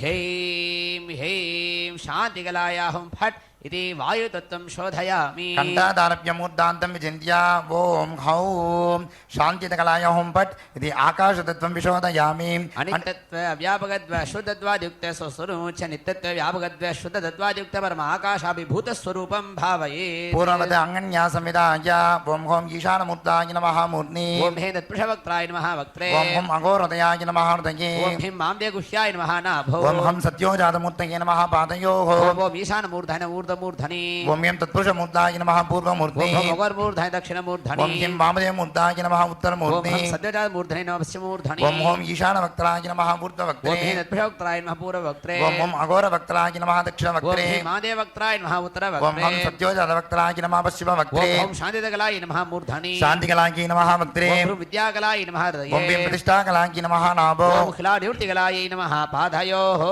ह्रीं ह्रीं शान्तिकलायाः हुं फट् इति वायुतत्त्वं शोधयामि। कण्ठादारभ्य मूर्धान्तं विचिन्त्य ॐ हौं शान्तिकलाय हुं पट् इति आकाशतत्त्वं विशोधयामि। अनित्यत्व व्यापकत्व शुद्धत्वादियुक्त स्वस्वरूपं नित्यत्व व्यापकत्व शुद्धत्वादियुक्त परम आकाशाभिभूतस्वरूपं भावयेत्। पूर्ववत् अङ्गन्यासं विधाय ॐ हौं ईशानमूर्ताय नमः मूर्ध्नि ॐ हे तत्पुरुषवक्त्राय नमः वक्त्रे ॐ हौं अघोरदयाय नमः हृदये ॐ ह्रीं माम्देगुह्याय नमः नाभो ॐ हं सत्योजातमूर्तये नमः पादयोः ॐ ईशानमूर्धन ऊर्ध्वमूर्धनि ॐ ह्रीं तत्पुरुषमूर्ताय नमः पूर्वमूर्ध्नि ॐ अगोरमूर्धनि दक्षिणमूर्धनि ॐ ह्रीं वामदेवमूर्ताय नमः ॐ उत्तरमूर्ध्नि हं सद्योजातमूर्धनि नमः पश्चिममूर्धनि ॐ हौं ईशानवक्त्राय नमः ॐ पूर्ववक्त्रे हे तत्पुरुषवक्त्राय नमः पूर्ववक्त्रे ॐ हं अघोरवक्त्राय नमः ॐ दक्षिणवक्त्रे ह्रीं मादेवक्त्राय नमः ॐ उत्तरवक्त्रे हं सत्योजातवक्त्राय नमः पश्चिमवक्त्रे ॐ शान्तिकलाय नमः मूर्धनि शान्तिकलाय नमः वक्त्रे ॐ विद्याकलाय नमः ॐ ह्रीं हृदये प्रतिष्ठाकलाय नमः नाभो ॐ खिलानिवृत्तिकलायै नमः पादयोः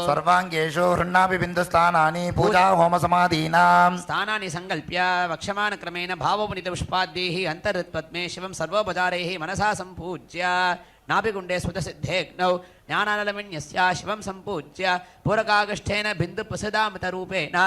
सर्वाङ्गेषु हृन्नापि बिन्दुस्थानानि पूजा होमसमाधीनां स्थानानि सङ्कल्प्य वक्ष्यमाणक्रमेण भावोपनीतपुष्पाद्यैः अन्तर्हृत्पद्मे शिवं सर्वोपचारैः मनसा सम्पूज्य नाभिकुण्डे स्फुटसिद्धेऽग्नौ ज्ञानानलमिन्यस्य शिवं सम्पूज्य पूरकागष्ठेन बिन्दुप्रसदामृतरूपेण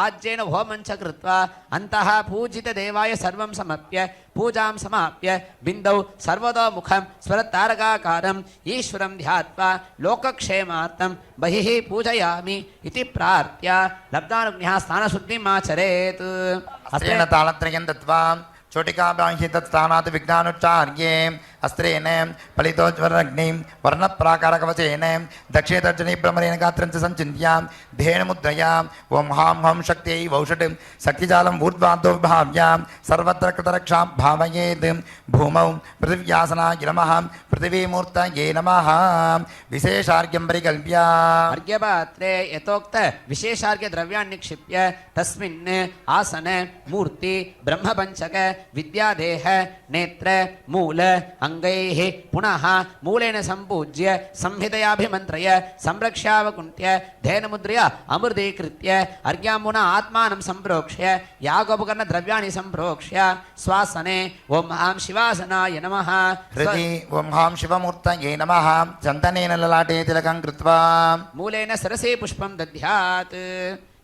आज्येन होमं च कृत्वा अन्तः पूजितदेवाय सर्वं समर्प्य पूजां समाप्य बिन्दौ सर्वतोमुखं स्वरतारकाकारम् ईश्वरं ध्यात्वा लोकक्षेमार्थं बहिः पूजयामि इति प्रार्थ्य लब्धानुज्ञः स्नानशुद्धिम् आचरेत्। अस्त्रेण तालत्रयं दत्त्वा चोटिकाबाह्य तत्स्थानात् विघ्नानुच्चार्ये अस्त्रेण फलितोज्वरग्निं वर्णप्राकारकवचेन दक्षिणे तर्जनी भ्रमरेण गात्रं च सञ्चिन्त्य धेनुमुद्रया ॐ हां हं शक्त्यै वौषट् शक्तिजालम् ऊर्ध्वाद्धो विभाव्य सर्वत्र कृतरक्षां भावयेत्। भूमौ पृथिव्यासनाय नमः पृथिवीमूर्तये नमः विशेषार्घ्यं परिकल्प्य अर्घ्यपात्रे यथोक्त विशेषार्घ्य द्रव्याणि निक्षिप्य तस्मिन् आसन मूर्ति ब्रह्मपञ्चक विद्यादेह नेत्र मूल अंगैः पुनः मूलेन सम्पूज्य संहितयाभिमन्त्रय संरक्ष्यावकुण्ठ्य धेनुमुद्रया अमृतीकृत्य अर्घ्याम्बुना आत्मानं सम्प्रोक्ष्य यागोपकरण द्रव्याणि सम्प्रोक्ष्य स्वासने ॐ हां शिवासनाय नमः हृदि ॐ हां शिवमूर्तये नमः चन्दनेन ललाटे तिलकं कृत्वा मूलेन सरसे पुष्पं दद्यात्।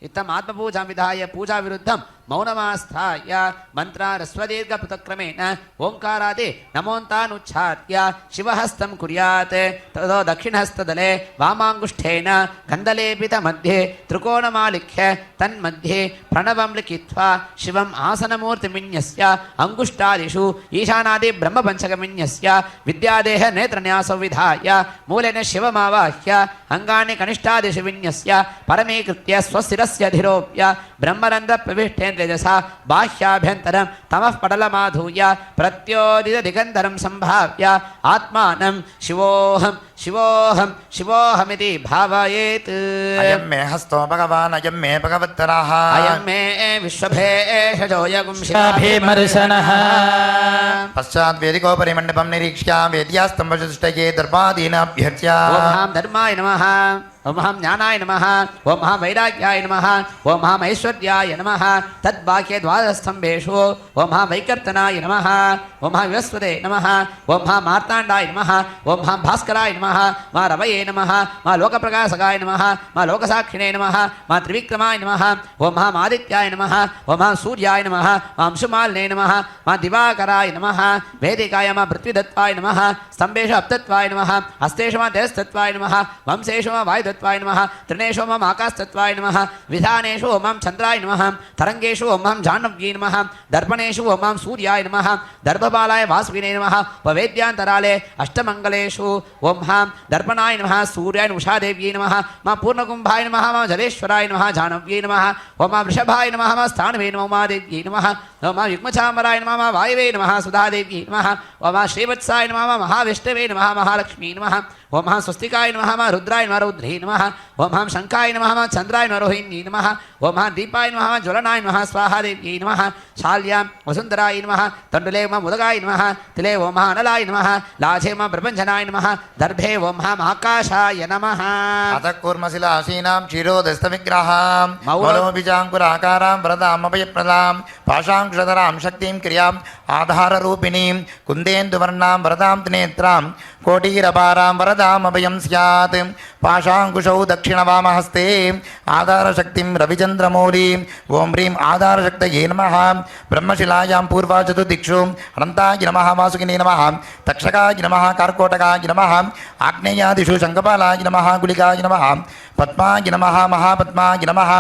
इत्थम् आत्मपूजां विधाय पूजा विरुद्धं मौनमास्थाय मन्त्रारस्वदीर्घपृथक्क्रमेण ओङ्कारादि नमोन्तानुच्चार्य शिवहस्तं कुर्यात्। ततो दक्षिणहस्तदले वामाङ्गुष्ठेन गन्धलेपितमध्ये त्रिकोणमालिख्य तन्मध्ये प्रणवं लिखित्वा शिवम् आसनमूर्तिमिन्यस्य अङ्गुष्ठादिषु ईशानादि ब्रह्मपञ्चकमिन्यस्य विद्यादेह नेत्रन्यासौ विधाय मूलेन शिवमावाह्य अङ्गानि कनिष्ठादिषु विन्यस्य परमीकृत्य स्वशिरस्य धिरोप्य ब्रह्मरन्ध्रप्रविष्टेन तेजसा बाह्याभ्यन्तरं तमः पटलमाधूय प्रत्योदितदिगन्धरं सम्भाव्य आत्मानं शिवोऽहं शिवोऽहं शिवोऽहमिति भावयेत्। अयं मे हस्तो भगवान् अयं मे भगवत्तरः अयं मे विश्वभेषजोऽयगुं भीमर्शनः पश्चात् वेदिकोपरि मण्डपं निरीक्ष्य वेद्यास्तम्भचतुष्टये दर्पादीनाभ्यर्च्य ॐ हां धर्माय नमः ॐ हां ज्ञानाय नमः ॐ हां वैराग्याय नमः ॐ हां ऐश्वर्याय नमः तद्बाह्ये द्वादशस्तम्भेषु ॐ हां वैकर्तनाय नमः ॐ हां विवस्वते नमः ॐ हां मार्ताण्डाय नमः ॐ हां भास्कराय नमः नमः मा रवये नमः मा लोकप्रकाशकाय नमः मा लोकसाक्षिणे नमः मा त्रिविक्रमाय नमः ओं महामादित्याय नमः ओं महासूर्याय नमः मा अंशुमालिने नमः मा दिवाकराय नमः वेदिकाय मा पृथ्वीदत्वाय नमः स्तम्भेषु अप्तत्वाय नमः हस्तेषु मा तेजस्तत्वाय नमः वंशेषु मा वायुदत्वाय नमः तृणेषु मा आकाशतत्वाय नमः विधानेषु ओं मां चन्द्राय नमः तरङ्गेषु ओं मां जाह्नव्यै नमः दर्पणेषु ओं मां सूर्याय नमः दर्भपालाय वासुकिने नमः वेद्यान्तराले अष्टमङ्गलेषु ओं हां दर्पणाय नमः सूर्याय उषादेव्यै नमः मा पूर्णकुम्भाय नमः मा जलेश्वराय नमः जाह्नव्यै नमः ओं मा वृषभाय नमः मा स्थानवे नमः उमादेव्यै नमः ओं मा युग्मचामराय नमः मा वायवे नमः सुधादेव्यै नमः ओं मा श्रीवत्साय नमः मा महाविष्णवे नमः महालक्ष्मी नमः ओं मा स्वस्तिकाय नमः मा रुद्राय नमः रुद्रै नमः ओं हां शङ्खाय नमः मा चन्द्राय नमः रोहिण्यै नमः ओं हां दीपाय नमः मा ज्वलनाय नमः स्वाहादेव्यै नमः शाल्यां वसुन्धराय नमः तण्डुले मा मुदगाय नमः तिले ओं महा अनलाय नमः लाझे मा प्रपञ्चनाय नमः दर्भे ओं महा आकाशाय नमः अतः कूर्मशिलासीनां क्षीरोदस्तविग्रहां मौलोऽभिजाङ्कुराकारां वरदामभयप्रदां पाशाङ्कुशधरां शक्तिं क्रियाम् आधाररूपिणीं कुन्देन्दुवर्णां वरदां त्रिनेत्रां कोटीरपारां वरदामभयं स्यात् पाशाङ्कुशौ दक्षिणवामहस्ते आधारशक्तिं रविचन्द्रमौलीं ओं ह्रीं आधारशक्तये नमः ब्रह्मशिलायां पूर्वाचतुर्दिक्षु अनन्ताय नमः वासुकिने नमः तक्षकाय नमः कार्कोटकाय नमः आग्नेयादिषु शङ्खपालाय नमः गुलिकाय नमः पद्माय नमः महापद्माय नमः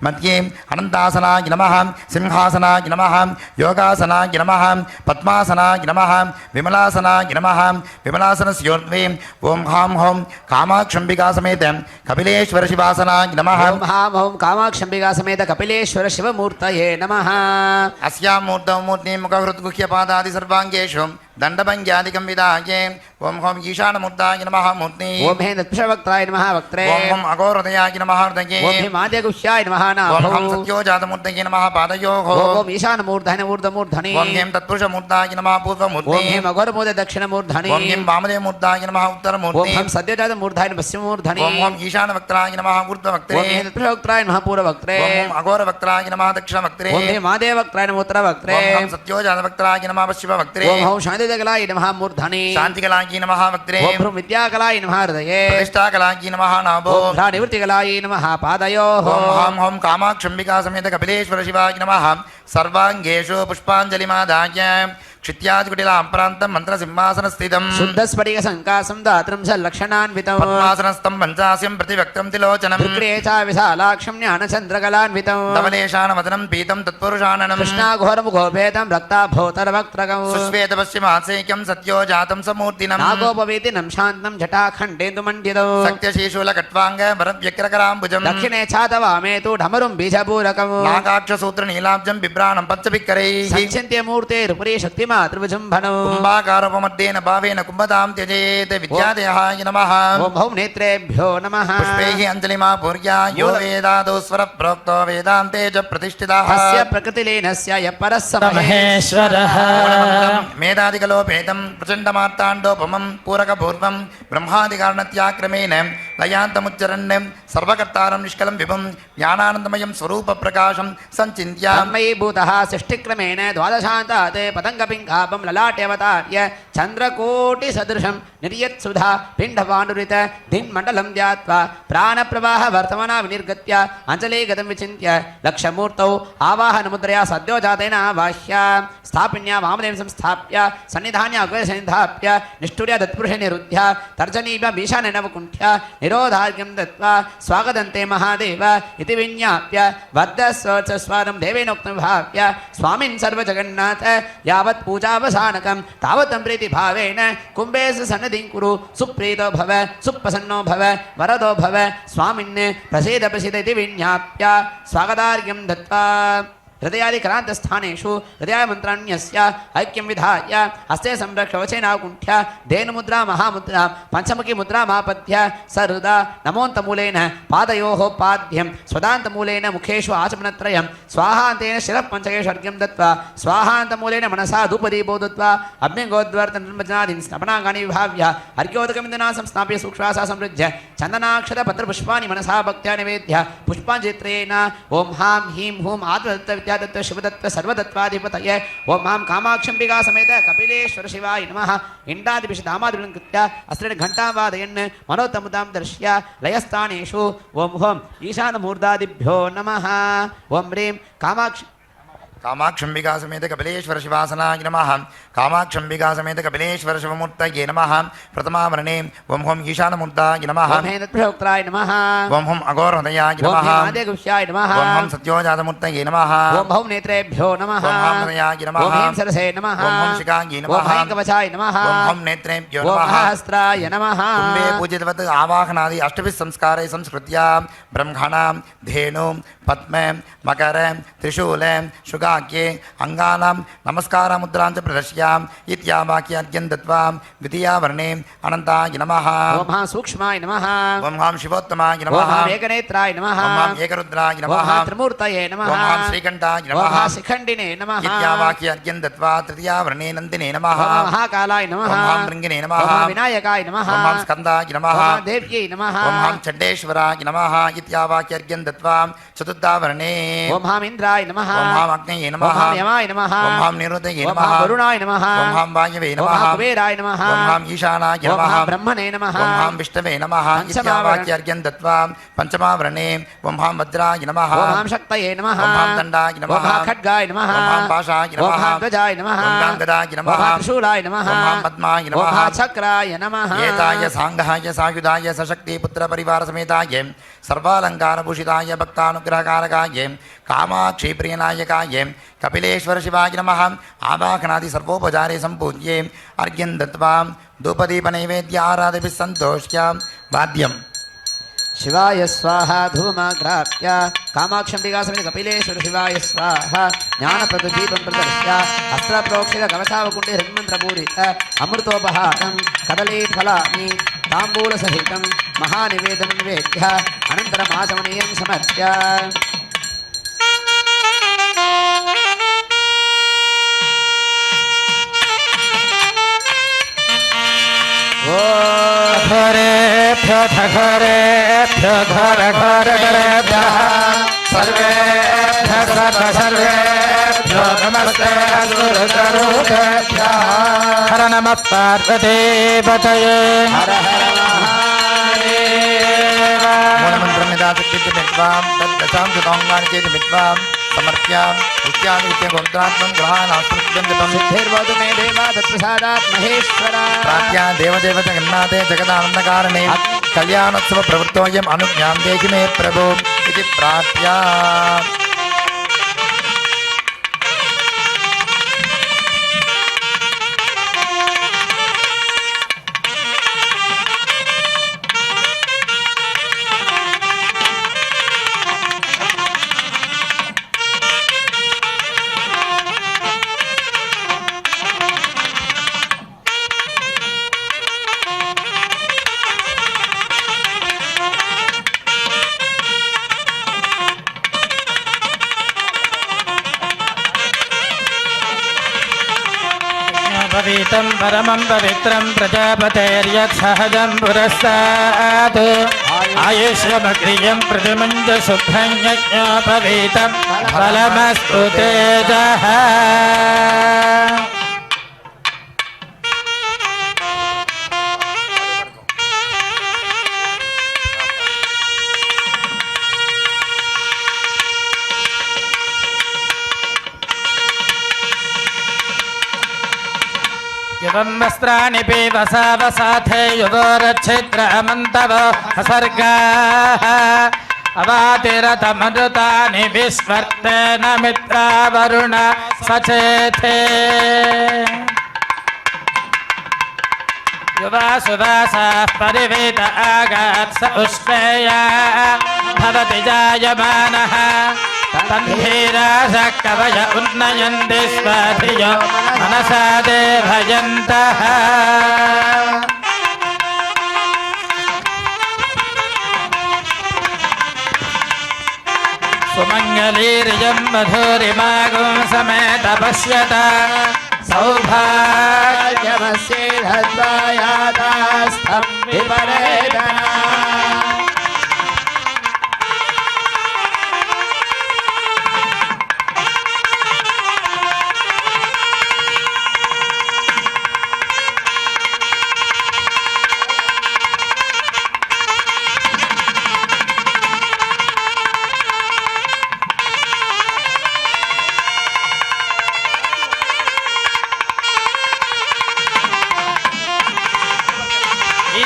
मध्ये अनन्तासनाय नमः सिंहासनाय नमः योगासनाय नमः पद्मासनाय नमः विमलासनाय नमः विमलासनस्योर्ध्वे ओं हां हौं कामाक्षम्बिका समेत कपिलेश्वर शिवासनाय नमः ओं हां हौं कामाक्षम्बिका समेत कपिलेश्वर शिवमूर्तये नमः अस्यां मूर्तौ मूर्तिं मुखहृद्गुह्यपादादि सर्वाङ्गेषु दण्डभङ्ग्यादिकं विधाये ओं हौं ईशानमूर्ताय नमः मूर्ति ओं हे नत्पुषवक्त्राय नमः वक्त्रे ओं हौं अघोरदयाय नमः हृदये ओं हे माद्यगुह्याय नमः ओं नाभौ हौं सत्योजातमूर्तये नमः पादयोः ओं ईशानमूर्धने ऊर्ध्वमूर्धने ओं हें तत्पुरुषमूर्ताय नमः पूर्वमूर्ति ओं हे मघोरमूर्ध दक्षिणमूर्धने ओं हें वामदेवमूर्ताय नमः ओं उत्तरमूर्ति हम सद्योजातमूर्धाय पश्चिममूर्धने ओं हौं ईशानवक्त्राय नमः ऊर्ध्ववक्त्रे ओं हे नत्पुषवक्त्राय नमः पूर्ववक्त्रे ओं हौं अघोरवक्त्राय नमः दक्षिणवक्त्रे ओं हे मादेवक्त्राय नमः उत्तरवक्त्रे ओं हौं सत्योजातवक्त्राय नमः पश्चिमवक्त्रे ओं हौं शान्तिदकलाय नमः मूर्धने शान्तिकलाय नमः वक्त्रे ओं भ्रू विद्याकलाय नमः हृदये प्रतिष्ठाकलाय नमः नाभो ओं भ्रा निवृत्तिकलाय नमः पादयोः ओं हां हौं कामाक्षम्बिका समेत कपिलेश्वर शिवाय नमः सर्वाङ्गेषु पुष्पाञ्जलिमादाय क्षित्यादिकुटिलां प्रान्तं मन्त्रसिंहासनस्थितं शुद्धस्फटिक संकासं दात्रं सल्लक्षणान्वितं पद्मासनस्थं पञ्चास्यं प्रतिवक्त्रं तिलोचनं विक्रे च विशालाक्षं ज्ञानचन्द्रकलान्वितं धवलेशानवदनं पीतं तत्पुरुषाननं कृष्णाघोरमुखोपेतं रक्ताभोतरवक्त्रकं सुश्वेतपश्चिमासेक्यं सत्योजातं समूर्तिनं नागोपवीतिनं शान्तं जटाखण्डेन्दुमण्डितं सत्यशीशूलकट्वाङ्ग वरव्यग्रकराम्बुजं दक्षिणे छातवामे तु ढमरुं बीजपूरकं नागाक्षसूत्रनीलाब्जं बिभ्राणं पञ्चभिक्करैः सञ्चिन्त्यमूर्तेरुपरि शक्तिमातृविजृम्भणं कुम्भाकारोपमध्येन भावेन कुम्भतां त्यजेत् विद्यादेहाय नमः ॐ हौं नेत्रेभ्यो नमः पुष्पैः अञ्जलिमापूर्या यो वेदादौ स्वरप्रोक्तो वेदान्ते च प्रतिष्ठिताः अस्य प्रकृतिलीनस्य यः परः स महेश्वरः मेधादिकलोपेतं प्रचण्डमार्ताण्डोपमं पूरकपूर्वं ब्रह्मादिकारणत्याक्रमेण लयान्तमुच्चरन् सर्वकर्तारं निष्कलं विभुं ज्ञानानन्दमयं स्वरूपप्रकाशं सञ्चिन्त्य मयि भूतः सृष्टिक्रमेण द्वादशान्तात् पतङ्गपिङ्गापं ललाट्यवतार्य चन्द्रकोटिसदृशं निर्यत्सुधा पिण्डपाण्डुरित धिन्मण्डलं ध्यात्वा प्राणप्रवाह वर्तमना विनिर्गत्य अञ्जलिगतं विचिन्त्य लक्षमूर्तौ आवाहनमुद्रया सद्योजातेन आवाह्य स्थापिन्या वामदेवं संस्थाप्य सन्निधान्य अग्रसन्निधाप्य निष्ठुर्य तत्पुरुषे निरुध्य तर्जनीभ्य भीषणेनवकुण्ठ्य निरोधार्घ्यं दत्त्वा स्वागतन्ते महादेव इति विज्ञाप्य वर्धस्वचस्वादं देवेनोक्तं भाव्य स्वामिन् सर्वजगन्नाथ यावत् पूजावसानकं तावतं प्रीतिभावेन कुम्भेषु सन्निधिं कुरु सुप्रीतो भव सुप्रसन्नो भव वरदो भव स्वामिन् प्रसीद प्रसीद इति विज्ञाप्य स्वागतार्घ्यं दत्त्वा हृदयादिक्रान्तस्थानेषु हृदयमन्त्राण्यस्य ऐक्यं विधाय हस्ते संरक्षवचेनाकुण्ठ्य धेनुमुद्रा महामुद्रा पञ्चमुखी मुद्रामापद्य सहृदा नमोन्तमूलेन पादयोः पाद्यं स्वदान्तमूलेन मुखेषु आचमनत्रयं स्वाहान्तेन शिरः पञ्चकेषु अर्घ्यं दत्त्वा स्वाहान्तमूलेन मनसा धूपदीपो दत्त्वा अग्निगोद्वर्तनर्मजनादीन् स्नपनाङ्गानि विभाव्य अर्घ्योदकमिन्दुना संस्थाप्य सूक्ष्वासा समृज्य चन्दनाक्षतपत्रपुष्पाणि मनसा भक्त्या निवेद्य पुष्पाञ्चित्रेण ॐ हां ह्रीं हूं आत्मदत्त विद्यादत्त शुभदत्त सर्वदत्वाधिपतये ओम मां कामाक्षंबिका समेत कपिलेश्वर शिवाय नमः इंडादिभिष दामादिभिः कृत्य अस्त्रेण घंटां वादयन् मनोतमुदां दर्श्य लयस्थानेषु ओम होम ईशानमूर्धादिभ्यो नमः ओम ह्रीं कामाक्षंबिका समेत कपिलेश्वर शिवासनाय नमः कामाक्षंबिका समेत कपिलेश्वर शिवमूर्तये नमः प्रथमावरणे ओम होम ईशानमूर्ताय नमः ओम हेन्द्रप्रोक्ताय नमः ओम होम अघोरहृदयाय ओम नमः आदिगुह्याय नमः ओम होम सत्योजातमूर्तये नमः ओम भौम नेत्रेभ्यो नमः ओम होम हृदयाय नमः ओम ह्रीं सरसे नमः ओम होम शिखाय ओम नमः ऐं कवचाय नमः ओम होम नेत्रेभ्यो ओम नमः सहस्राय नमः कुम्भे पूजितवत् आवाहनादि अष्टभिः संस्कारैः संस्कृत्या ब्रह्मणां धेनुं पद्मे मकरे त्रिशूले शुगाख्ये अंगानां नमस्कारमुद्रां च प्रदर्श्याम् इत्यावाक्यार्घ्यं दत्त्वा द्वितीयावर्णे अनन्ताय नमः ओम हां सूक्ष्माय नमः ओम हां शिवोत्तमाय ओम नमः हां एकनेत्राय नमः ओम हां एकरुद्राय ओम नमः हां त्रिमूर्तये नमः ओम हां श्रीकण्ठाय ओम नमः हां शिखण्डिने नमः इत्यावाक्यार्घ्यं दत्त्वा तृतीयावर्णे नन्दिने नमः ओम हां महाकालाय नमः ओम हां भृङ्गिने नमः ओम हां विनायकाय नमः ओम हां स्कन्दाय नमः ओम हां देव्यै नमः ओम हां चण्डेश्वराय नमः इत्यावाक्यार्घ्यं दत्त्वा चतुर्थावर्णे ओम हां इंद्राय नमः ओम हां अग्नये ओम नमः हां यमाय नमः ओम हां निरुतये ओम नमः हां वरुणाय नमः ओम हां वायवे ओम नमः हां कुबेराय नमः ओम हां ईशानाय ओम नमः हां ब्रह्मणे नमः ओम हां विष्णवे नमः पंचमावरण- इत्यावाक्यार्घ्यं दत्त्वा पञ्चमावरणे ओम हां वज्राय नमः ओम हां शक्तये नमः ओम हां दण्डाय नमः ओम हां खड्गाय नमः ओम हां पाशाय ओम नमः हां ध्वजाय नमः ओम हां गदाय ओम नमः हां त्रिशूलाय नमः ओम हां पद्माय ओम नमः हां चक्राय नमः एताय सांघाय सायुधाय सशक्ति पुत्र परिवार समेताय सर्वालंकारभूषिताय भक्तानुग्रहकारकाय कामाक्षी प्रियनायकाय कपिलेश्वर शिवाय नमः आवाहनादि सर्वोपचारे संपूज्ये अर्घ्यं दत्त्वा धूपदीपनैवेद्य आराधभिः सन्तोष्य वाद्यम् शिवाय स्वाहा धूमाग्राप्य कामाक्षंबिका समेत कपिलेश्वर शिवाय स्वाहा ज्ञानप्रदीपं प्रदर्श्य अस्त्रप्रोक्षित कवचावकुण्डे हृन्मन्त्रपूरित अमृतोपहारं कदलीफलानि ताम्बूलसहितं महानिवेदनं निवेद्य अनन्तरम् आचमनीयं समर्प्य घरेभ्यो घरेभ्यो घर घर घरेभ्यः सर्वेभ्यः सर्वेभ्यो नमस्ते गुरुतरुभ्यः हर नमः पार्वतीपतये हर हर महादेव मूलमन्त्रं यदा शक्तिमित्वां तद्दशां सुताङ्गानि चेतमित्वां समर्प्यां नित्यानुत्यगोत्रात्मं ग्रहाणास्मृत्यं जपं सिद्धिर्वतु मे देवा तत्प्रसादात् महेश्वरा प्राप्या देवदेव जगन्नाथे जगदानन्दकारणे कल्याणोत्सव प्रवृत्तोऽयम् अनुज्ञां देहि मे प्रभो इति प्रार्थ्या पवित्रं परमं पवित्रं प्रजापतेर्यत् सहजं पुरस्तात् आयुष्यमग्रियं प्रतिमुञ्च शुभ्रं यज्ञोपवीतं फलमस्तु तेजः युवं वस्त्राणि पीवसावसाथे युवोरच्छिद्रमन्तव असर्गाः अवातिरतमरुतानि विस्वर्तेन मित्रावरुण सचेथे युवासुवासाः परिवेद आगात् स उष्णेया भवति जायमानः तन्धीरासः कवय उन्नयन्ति स्वाधियो मनसा देभयन्तः सुमङ्गलीर्यं मधुरिमागुं समेत पश्यत सौभाग्यमस्ये धत्वायातास्थं विपरेदना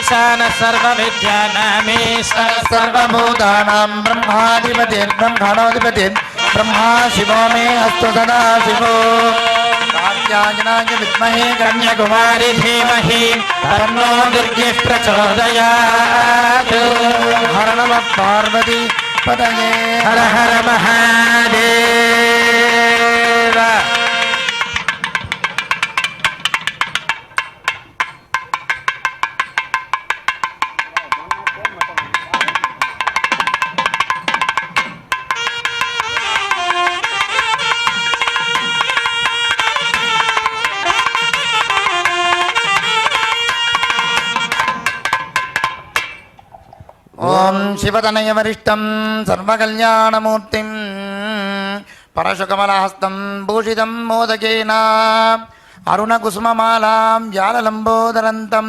ఈశాన సర్వ విద్యానామీశ్వర సర్వభూతానాం బ్రహ్మాధిపతి బ్రహ్మా శివో మే అస్తు సదా శివో కాత్యాయనాయ విద్మహే కన్యాకుమారి ధీమహి తన్నో దుర్గే ప్రచోదయాత్. హర నమః పార్వతీ పతయే. హర హర మహాదేవ. ఓం శివతనయ వరిష్టం సర్వకళ్యాణమూర్తిం పరశుకమలహస్తం భూషితం మోదకేన అరుణకుసుమమాలాం జాలలంబోదరంతం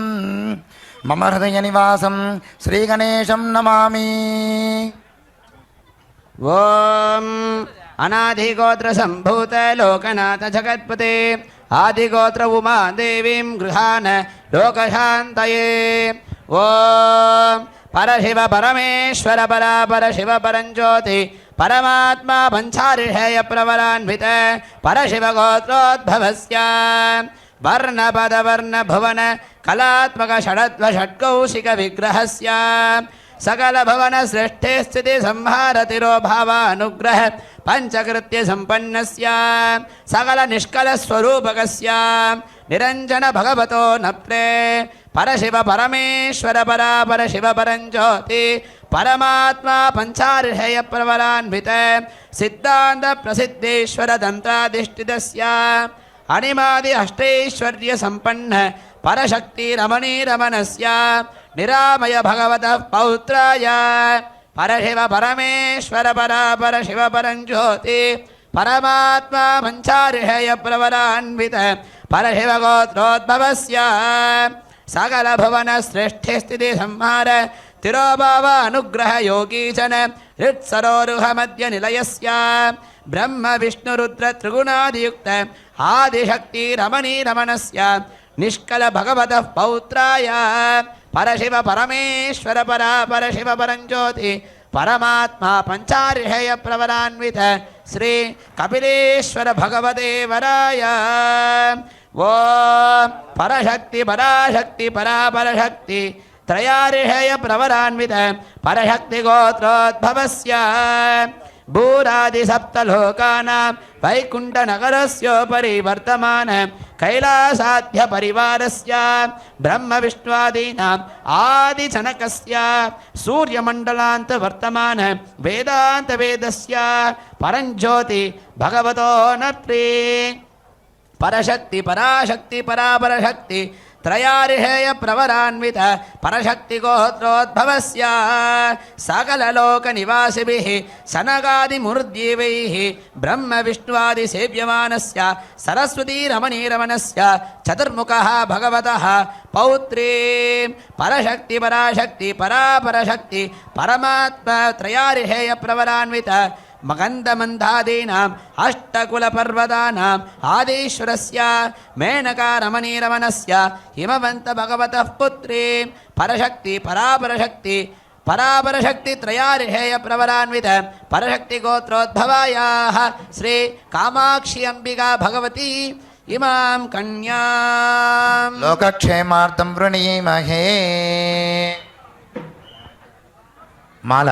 మమ హృదయ నివాసం శ్రీగణేశం నమామి. ఓం అనాధిగోత్ర సంభూత లోకనాథ జగత్పతే ఆదిగోత్ర ఉమాదేవీం గృహాన లోకశాంతయే. ఓం పరశివ పరమేశ్వర పరాపర శివ పరంజ్యోతి పరమాత్మా పంచారిషేయ ప్రవరాన్విత పరశివ గోత్రోద్భవస్య వర్ణపద వర్ణ భువన కళాత్మక షడత్వ షట్కౌశిక విగ్రహస్య సకల భవన సృష్టి స్థితి సంహార తిరోభావానుగ్రహ పంచకృత్య సంపన్నస్య సకల నిష్కల స్వరూపకస్య నిరంజన భగవతో నప్తే పరశివ పరమేశ్వర పరాపర శివ పరంజ్యోతి పరమాత్మా పంచారిషేయ ప్రవరాన్విత సిద్ధాంత ప్రసిద్ధేశ్వర దంతాధిష్ఠితస్య అణిమాది అష్టైశ్వర్య సంపన్న పరశక్తి రమణీ రమణస్య నిరామయ భగవత పౌత్రాయ పరశివ పరమేశ్వర పరాపర శివ పరంజ్యోతి పరమాత్మా పంచారిషేయ ప్రవరాన్విత పరశివ గోత్రోద్భవస్య సకల భువన సృష్టి స్థితి సంహార తిరోభావ అనుగ్రహ యోగీచన హృత్సరోరుహ మధ్య నిలయస్య బ్రహ్మ విష్ణు రుద్ర త్రిగుణాదియుక్త ఆదిశక్తి రమణీ రమణస్య నిష్కల భగవత పౌత్రాయ పరశివ పరమేశ్వర పరాపర శివ పరంజ్యోతి పరమాత్మా పంచారిషేయ ప్రవరాన్విత శ్రీ కపిలేశ్వర భగవతే వరాయ. ఓ పరశక్తి పరాశక్తి పరాపరశక్తి త్రయారిషేయ ప్రవరాన్విత పరశక్తి గోత్రోద్భవస్య భూరాది సప్తలోకానాం వైకుంఠ నగరస్యోపరి వర్తమాన కైలాసాధ్య పరివారస్య బ్రహ్మ విష్ణువాదీనాం ఆది జనకస్య సూర్యమండలాంత వర్తమాన వేదాంత వేదస్య పరంజ్యోతి భగవతో నత్రి పరశక్తి పరాశక్తి పరాపరశక్తి త్రయారిషేయ ప్రవరాన్విత పరశక్తి గోత్రోద్భవస్య సకల లోక నివాసిభిః సనగాది ముర్జీవైః బ్రహ్మ విష్ణువాది సేవ్యమానస్య సరస్వతీ రమణీ రమణస్య చతుర్ముఖః భగవతః పౌత్రీ పరశక్తి పరాశక్తి పరాపరశక్తి పరమాత్మ త్రయారిషేయ ప్రవరాన్విత మకందమందాదీనాం అష్టకులపర్వతానాం ఆదీశ్వరస్య మేనకా రమణీ రమణస్య హిమవంత భగవతః పుత్రీ పరశక్తి పరాపరశక్తి పరాపరశక్తి త్రయారిషేయ ప్రవరాన్విత పరశక్తి గోత్రోద్భవాయాః శ్రీ కామాక్షి అంబికా భగవతి ఇమాం కన్యాం లోకక్షేమార్థం వృణీమహే. మాల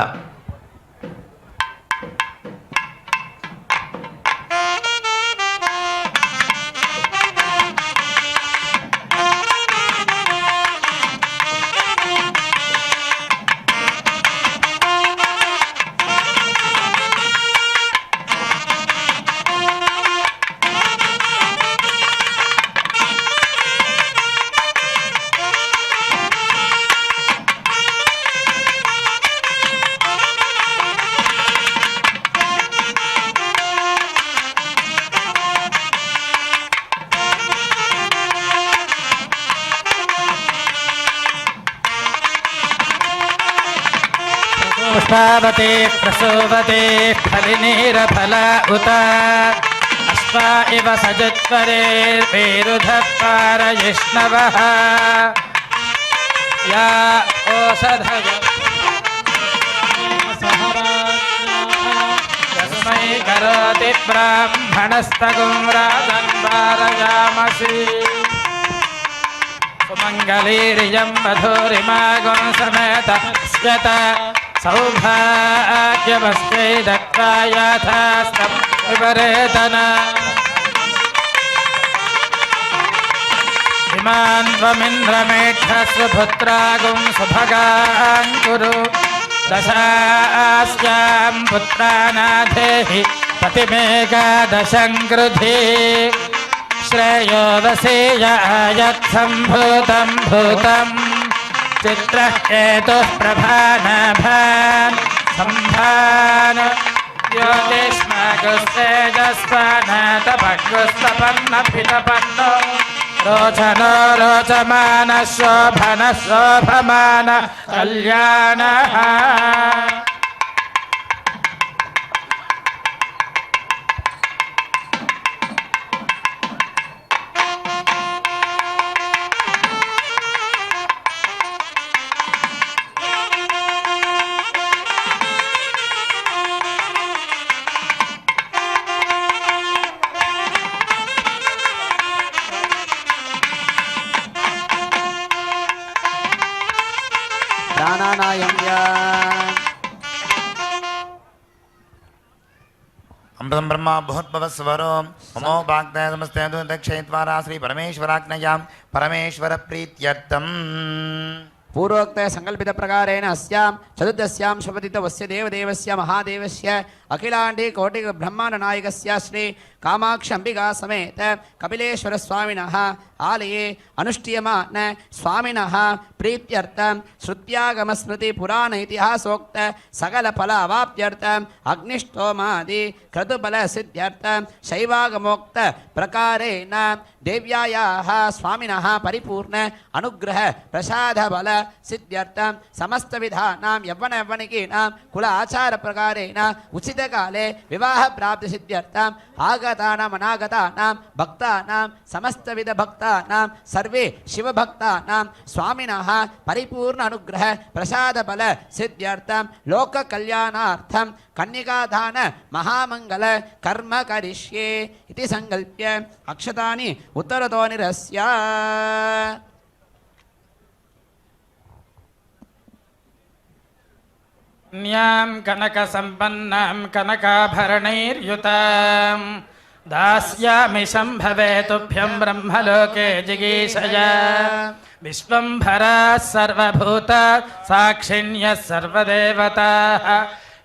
పుష్పావతే ప్రసోవతే ఫలినీరఫల ఉత అశ్వ ఇవ సజత్వరే వేరుధ పారయిష్ణవః या ओषधय यस्मै करोति ब्राह्मणस्तगुं राजन् वारयामसि सुमङ्गलीर्यं वधूरिमागुं समेत स्यत सौभाग्यमस्यै दत्त्वा याथास्तं विपरेतन इमान् त्वमिन्द्रमेढस्वपुत्रागुं सुभगान् कुरु दशास्यां पुत्रानाथेहि पतिमेकादशं कृधि श्रेयो वसेय आयत्सम्भूतं भूतं चित्रः केतुः प्रभानाभान् सम्भान् ज्योतिष्मगुस्तेजस्वानातपग्गुस्तपन्नभितपन्नो रोचनो रोचमानः शोभनः शोभमान कल्याणः प्राणानायं या अमृतं ब्रह्मा भूद्भवस्वरो ममो वाग्दय नमस्ते दक्षयित्वारा श्री परमेश्वराज्ञया परमेश्वर प्रीत्यर्थम् पूर्वोक्त संकल्पित प्रकारेण अस्यां चतुर्दश्यां शपथितवस्य देवदेवस्य महादेवस्य अखिलाण्डे कोटि ब्रह्मांड नायकस्य श्री कामाक्षी अंबिका समेत कपिलेश्वर स्वामिनः आलये अनुष्ठीयमान स्वामिनः प्रीत्यर्थं श्रुत्यागम स्मृति पुराण इतिहासोक्त सकल फल अवाप्त्यर्थं अग्निष्टोमादि क्रतुफल सिद्ध्यर्थं शैवागमोक्त प्रकारेण देव्यायाः स्वामिनः परिपूर्ण अनुग्रह प्रसाद बल सिद्ध्यर्थं समस्त विधानां यव्वन यव्वनिकीनां कुल आचार प्रकारेण उचित काले विवाह प्राप्ति सिद्ध्यर्थं आगतानां अनागतानां भक्तानां समस्त विध भक्तानां सर्वे शिव भक्तानां स्वामिनः परिपूर्ण अनुग्रह प्रसाद बल सिद्ध्यर्थं लोक कल्याणार्थं कन्यकादान महामंगल कर्म करिष्ये इति संकल्प्य अक्षतानि उत्तरतो निरस्य न्यां कनकसम्पन्नां कनकाभरणैर्युतां दास्यामि सम्भवे तुभ्यं ब्रह्मलोके जिगीषया विश्वम्भराः सर्वभूत साक्षिण्यः सर्वदेवताः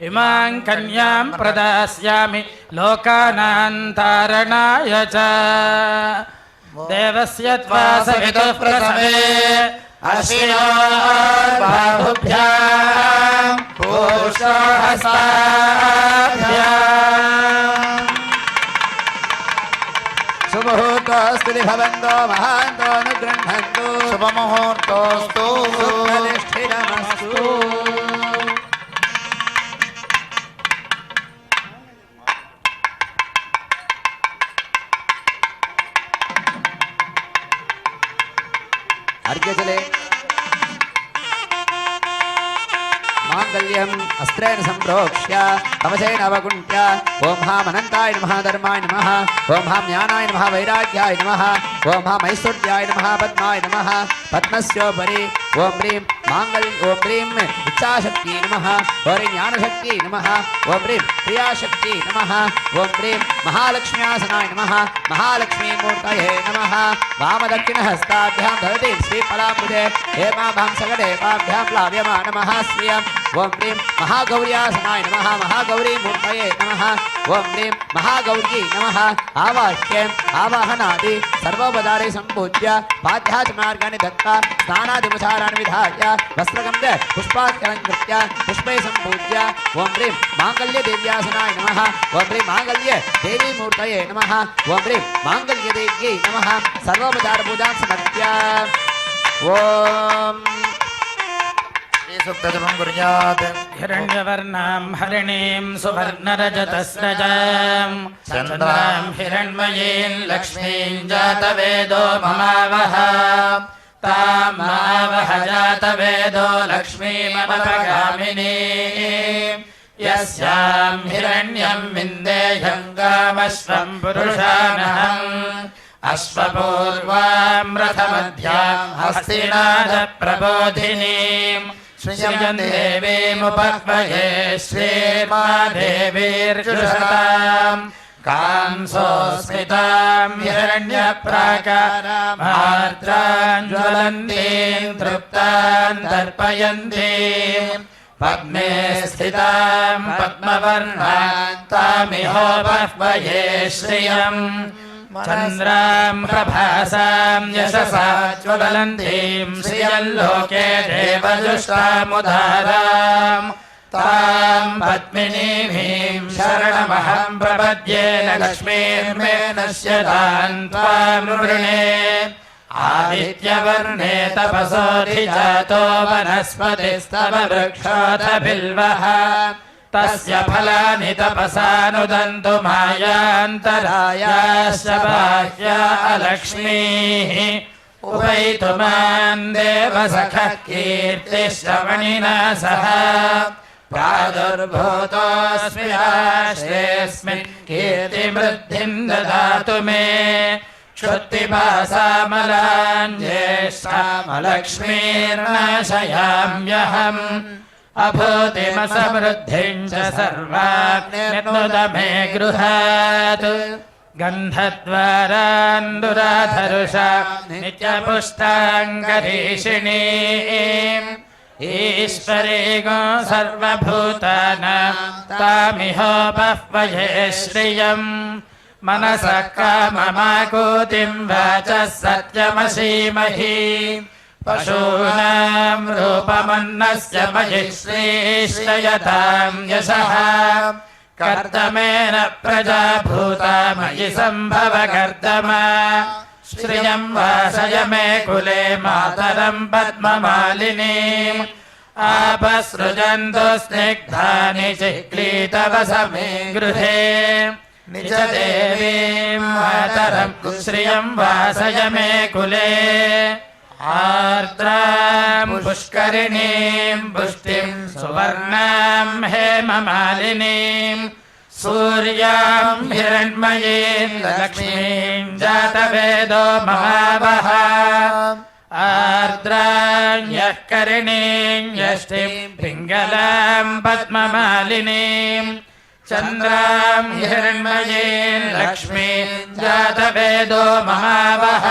इमां कन्यां प्रदास्यामि लोकानां तारणाय च देवस्य त्वा सवितुः प्रसवे अश्विनो बाहुभ्यां पूषो हस्ताभ्याम् शुभमुहूर्तोऽस्तु भवन्तो महान्तो अनुगृह्णन्तु शुभमुहूर्तोऽस्तु सुप्रतिष्ठितमस्तु अर्घ्यजले मांगल्यम् अस्त्रेण सम्प्रोक्ष्य कवचेन अवगुण्ठ्य ओं हां अनन्ताय नमः धर्माय नमः ओं हां ज्ञानाय नमः वैराग्याय नमः ओं हां ऐश्वर्याय नमः पद्माय नमः पद्मस्योपरि ओं ह्रीं ओं ह्रीं इच्छाशक्ति नमः ओं ह्रीं ज्ञानशक्ति नमः ओं ह्रीं क्रियाशक्ति नमः ओं ह्रीं महालक्ष्म्यासनाय नमः महालक्ष्मीमूर्तये नमः वामदक्षिणहस्ताभ्यां धरति श्रीफलाम्बुजे हेमाभां सकटेपाभ्यां प्लाव्यमानमः श्रियम् ओं ह्रीं महागौर्यासनाय नमः महागौरीमूर्तये नमः ओं ह्रीं महागौर्यै नमः आवाह्यम् आवाहनादि सर्वोपचारे सम्पूज्य पाद्याचमार्गाणि दत्त्वा स्नानादिमुचाराणि विधाय वस्त्रगन्ध पुष्पात्कलङ्कृत्य पुष्पै सम्पूज्य ओं ह्रीं माङ्गल्यदेव्यासनाय नमः ओं ह्रीं माङ्गल्यदेवीमूर्तये नमः ओं ह्रीं माङ्गल्यदेव्यै नमः सर्वोपचारपूजां समर्प्य ॐ सुप्तजपं कुर्यात् हिरण्यवर्णां हरिणीं सुवर्णरजतस्रजां चन्द्रां हिरण्मयीं लक्ष्मीं जातवेदो ममावह तामावहजातवेदो लक्ष्मीमपगामिनी यस्यां हिरण्यं विन्देयं कामश्वं पुरुषानहम् अश्वपूर्वां रथमध्यां हस्तिनादप्रबोधिनीं श्रियं देवीमुपह्वये श्रीर्मादेवीर्जुषताम् कांसोऽस्मितां हिरण्यप्राकारामार्द्रां ज्वलन्तीं तृप्तां तर्पयन्तीं पद्मे स्थितां पद्मवर्णां तामिहोपह्वये श्रियम् चन्द्रां प्रभासां यशसा ज्वलन्तीं श्रियल्लोके देवजुष्टामुदाराम् तां पद्मिनीं शरणमहं प्रपद्ये लक्ष्मीर्मे नश्यतां त्वां वृणे आदित्यवर्णे तपसोऽधिजातो वनस्पतिस्तव वृक्षोऽथ बिल्वः तस्य फलानि तपसानुदन्तु मायान्तरायाश्च बाह्या अलक्ष्मीः उपैतु मां देवसखः कीर्तिश्रवणिना सह प्रादुर्भूतोऽस्मि आश्रेऽस्मिन् कीर्तिवृद्धिं ददातु मे क्षुत्तिपासामलान् ज्येष्ठामलक्ष्मीर्नाशयाम्यहम् अभूतिमसमृद्धिं च सर्वाग्निर्नुद मे गृहात् गन्धद्वारान्दुराधरुषा नित्यपुष्टाङ्गरीषिणीम् ईश्वरीगो सर्वभूतानां तामिहोपह्वये श्रियम् मनसः काममाकूतिं वाचः सत्यमसीमहि पशूनां रूपमन्नस्य मयि श्रीश्रयतां यशः कर्दमेन प्रजा भूता मयि सम्भव कर्दमा श्रियं वासय मे कुले मातरं पद्ममालिनीम् आपसृजन्तु स्निग्धानि चिक्लीतवस मे गृहे निज देवीं मातरं श्रियं वासय मे कुले आर्द्रां पुष्करिणीं पुष्टिं सुवर्णां हेममालिनीं सूर्यां हिरण्मयीं लक्ष्मीं जातवेदो महावः आर्द्रां यः करिणीं यष्टिं पिङ्गलां पद्ममालिनीं चन्द्रां हिरण्मयीं लक्ष्मीं जातवेदो महावः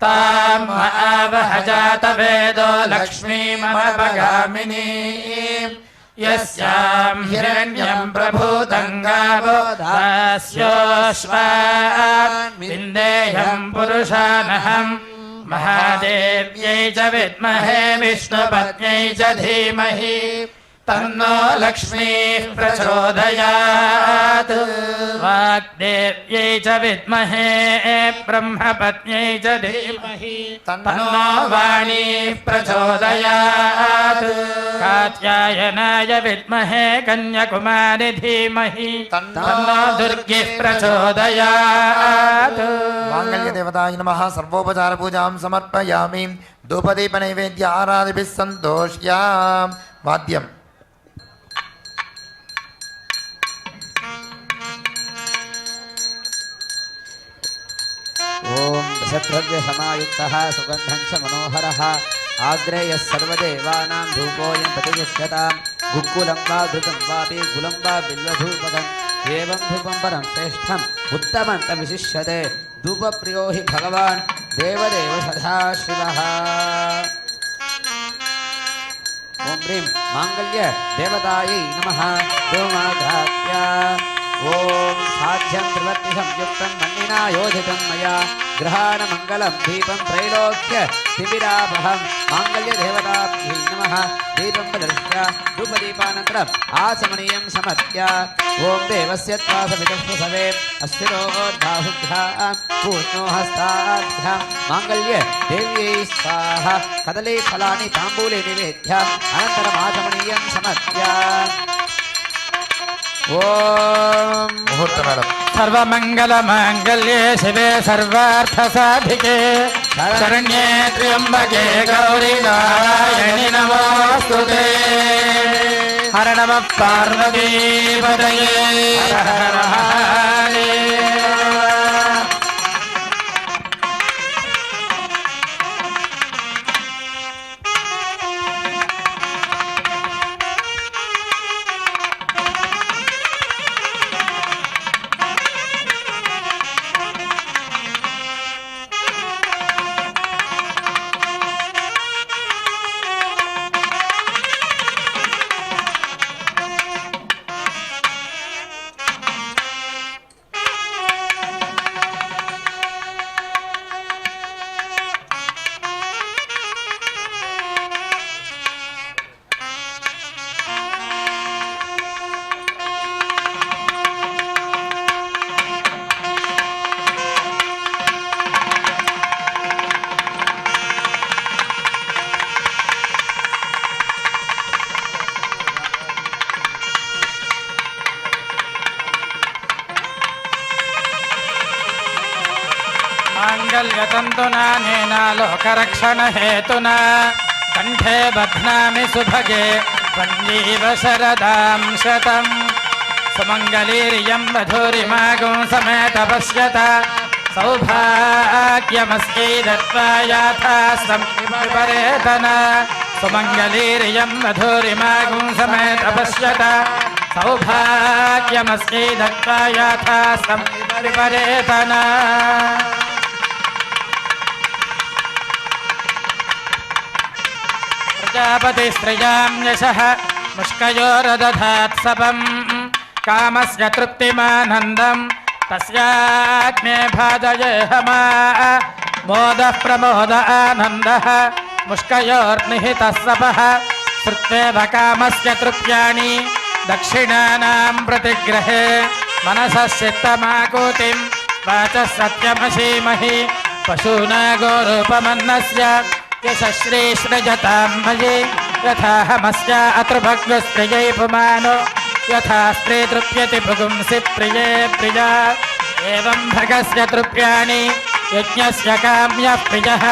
तां आवह जातवेदो लक्ष्मीमपगामिनीं यस्यां हिरण्यं प्रभूतं गावो दास्योऽश्वान् विन्देयं पुरुषानहम् महादेव्यै च विद्महे विष्णुपत्न्यै च धीमहि तन्नो लक्ष्मीः प्रचोदयात् वाग्देव्यै च विद्महे ब्रह्मपत्न्यै च धीमहि तन्नो वाणी प्रचोदयात् कात्यायनाय विद्महे कन्याकुमारी धीमहि तन्नो दुर्गिः प्रचोदयात् माङ्गल्यदेवताय नमः सर्वोपचार पूजां समर्पयामि धूपदीपनैवेद्य आराधिभिः सन्तोष्याम् वाद्यम् ॐ दशद्रव्यसमायुक्तः सुगन्धं च मनोहरः आग्रेयः सर्वदेवानां धूपोऽयं प्रतिगृह्यतां गुक्कुलं वा घृतं वापि गुलं वा बिल्वधूपकम् एवं धूपं परं श्रेष्ठम् उत्तमं विशिष्यते धूपप्रियो हि भगवान् देवदेव सदाशिवः ॐ ह्रीं माङ्गल्य देवतायै नमः धूमाघात्य ॐ साध्यं त्रिवर्ति संयुक्तं मन्निना योजितं मया ग्रहाणमङ्गलं दीपं त्रैलोक्य तिमिरापहं माङ्गल्यदेवताभ्यै नमः दीपं प्रदर्श्य धूपदीपानन्तरम् आचमनीयं समर्प्य ॐ देवस्य त्वासवितुष्वसवे अस्थिरोर्धाहुभ्यां पूर्णो हस्ताभ्यां माङ्गल्य देव्यै स्वाहा कदलीफलानि ताम्बूले निवेद्य अनन्तरम् आचमनीयं समर्प्य ॐ मुहूर्त मैडम सर्वमङ्गलमाङ्गल्ये शिवे सर्वार्थसाधिके शरण्ये त्र्यम्बके गौरी नारायणि नमोऽस्तुते हर नमः पार्वतीपतये हर हर महादेव माङ्गल्यतन्तुना नेना लोकरक्षणहेतुना कण्ठे बध्नामि सुभगे सञ्जीव शरदां शतम् सुमङ्गलीर्यं वधूरिमागुं समेत पश्यत सौभाग्यमस्यै दत्त्वा याथास्तं विपरेतन सुमङ्गलीर्यं वधूरिमागुं समेत पश्यत सौभाग्यमस्यै दत्त्वा याथास्तं विपरेतन प्रजापतिस्त्रियां यशः मुष्कयोरदधात् सपम् कामस्य तृप्तिमानन्दं तस्याग्ने भाजयेहमा मोदः प्रमोद आनन्दः मुष्कयोर्निहितः सपः श्रुत्वेव कामस्य तृप्याणि दक्षिणानां प्रतिग्रहे मनसः चित्तमाकूतिं वाचः सत्यमशीमहि पशूना गोरूपमन्नस्य यशश्रीसृजतां मयि यथाहमस्य अतृभग्वस्त्रियै पुमानो यथा स्त्री तृप्यति भुगुंसि प्रिये प्रिया एवं भगस्य तृप्याणि यज्ञस्य काम्यः प्रियः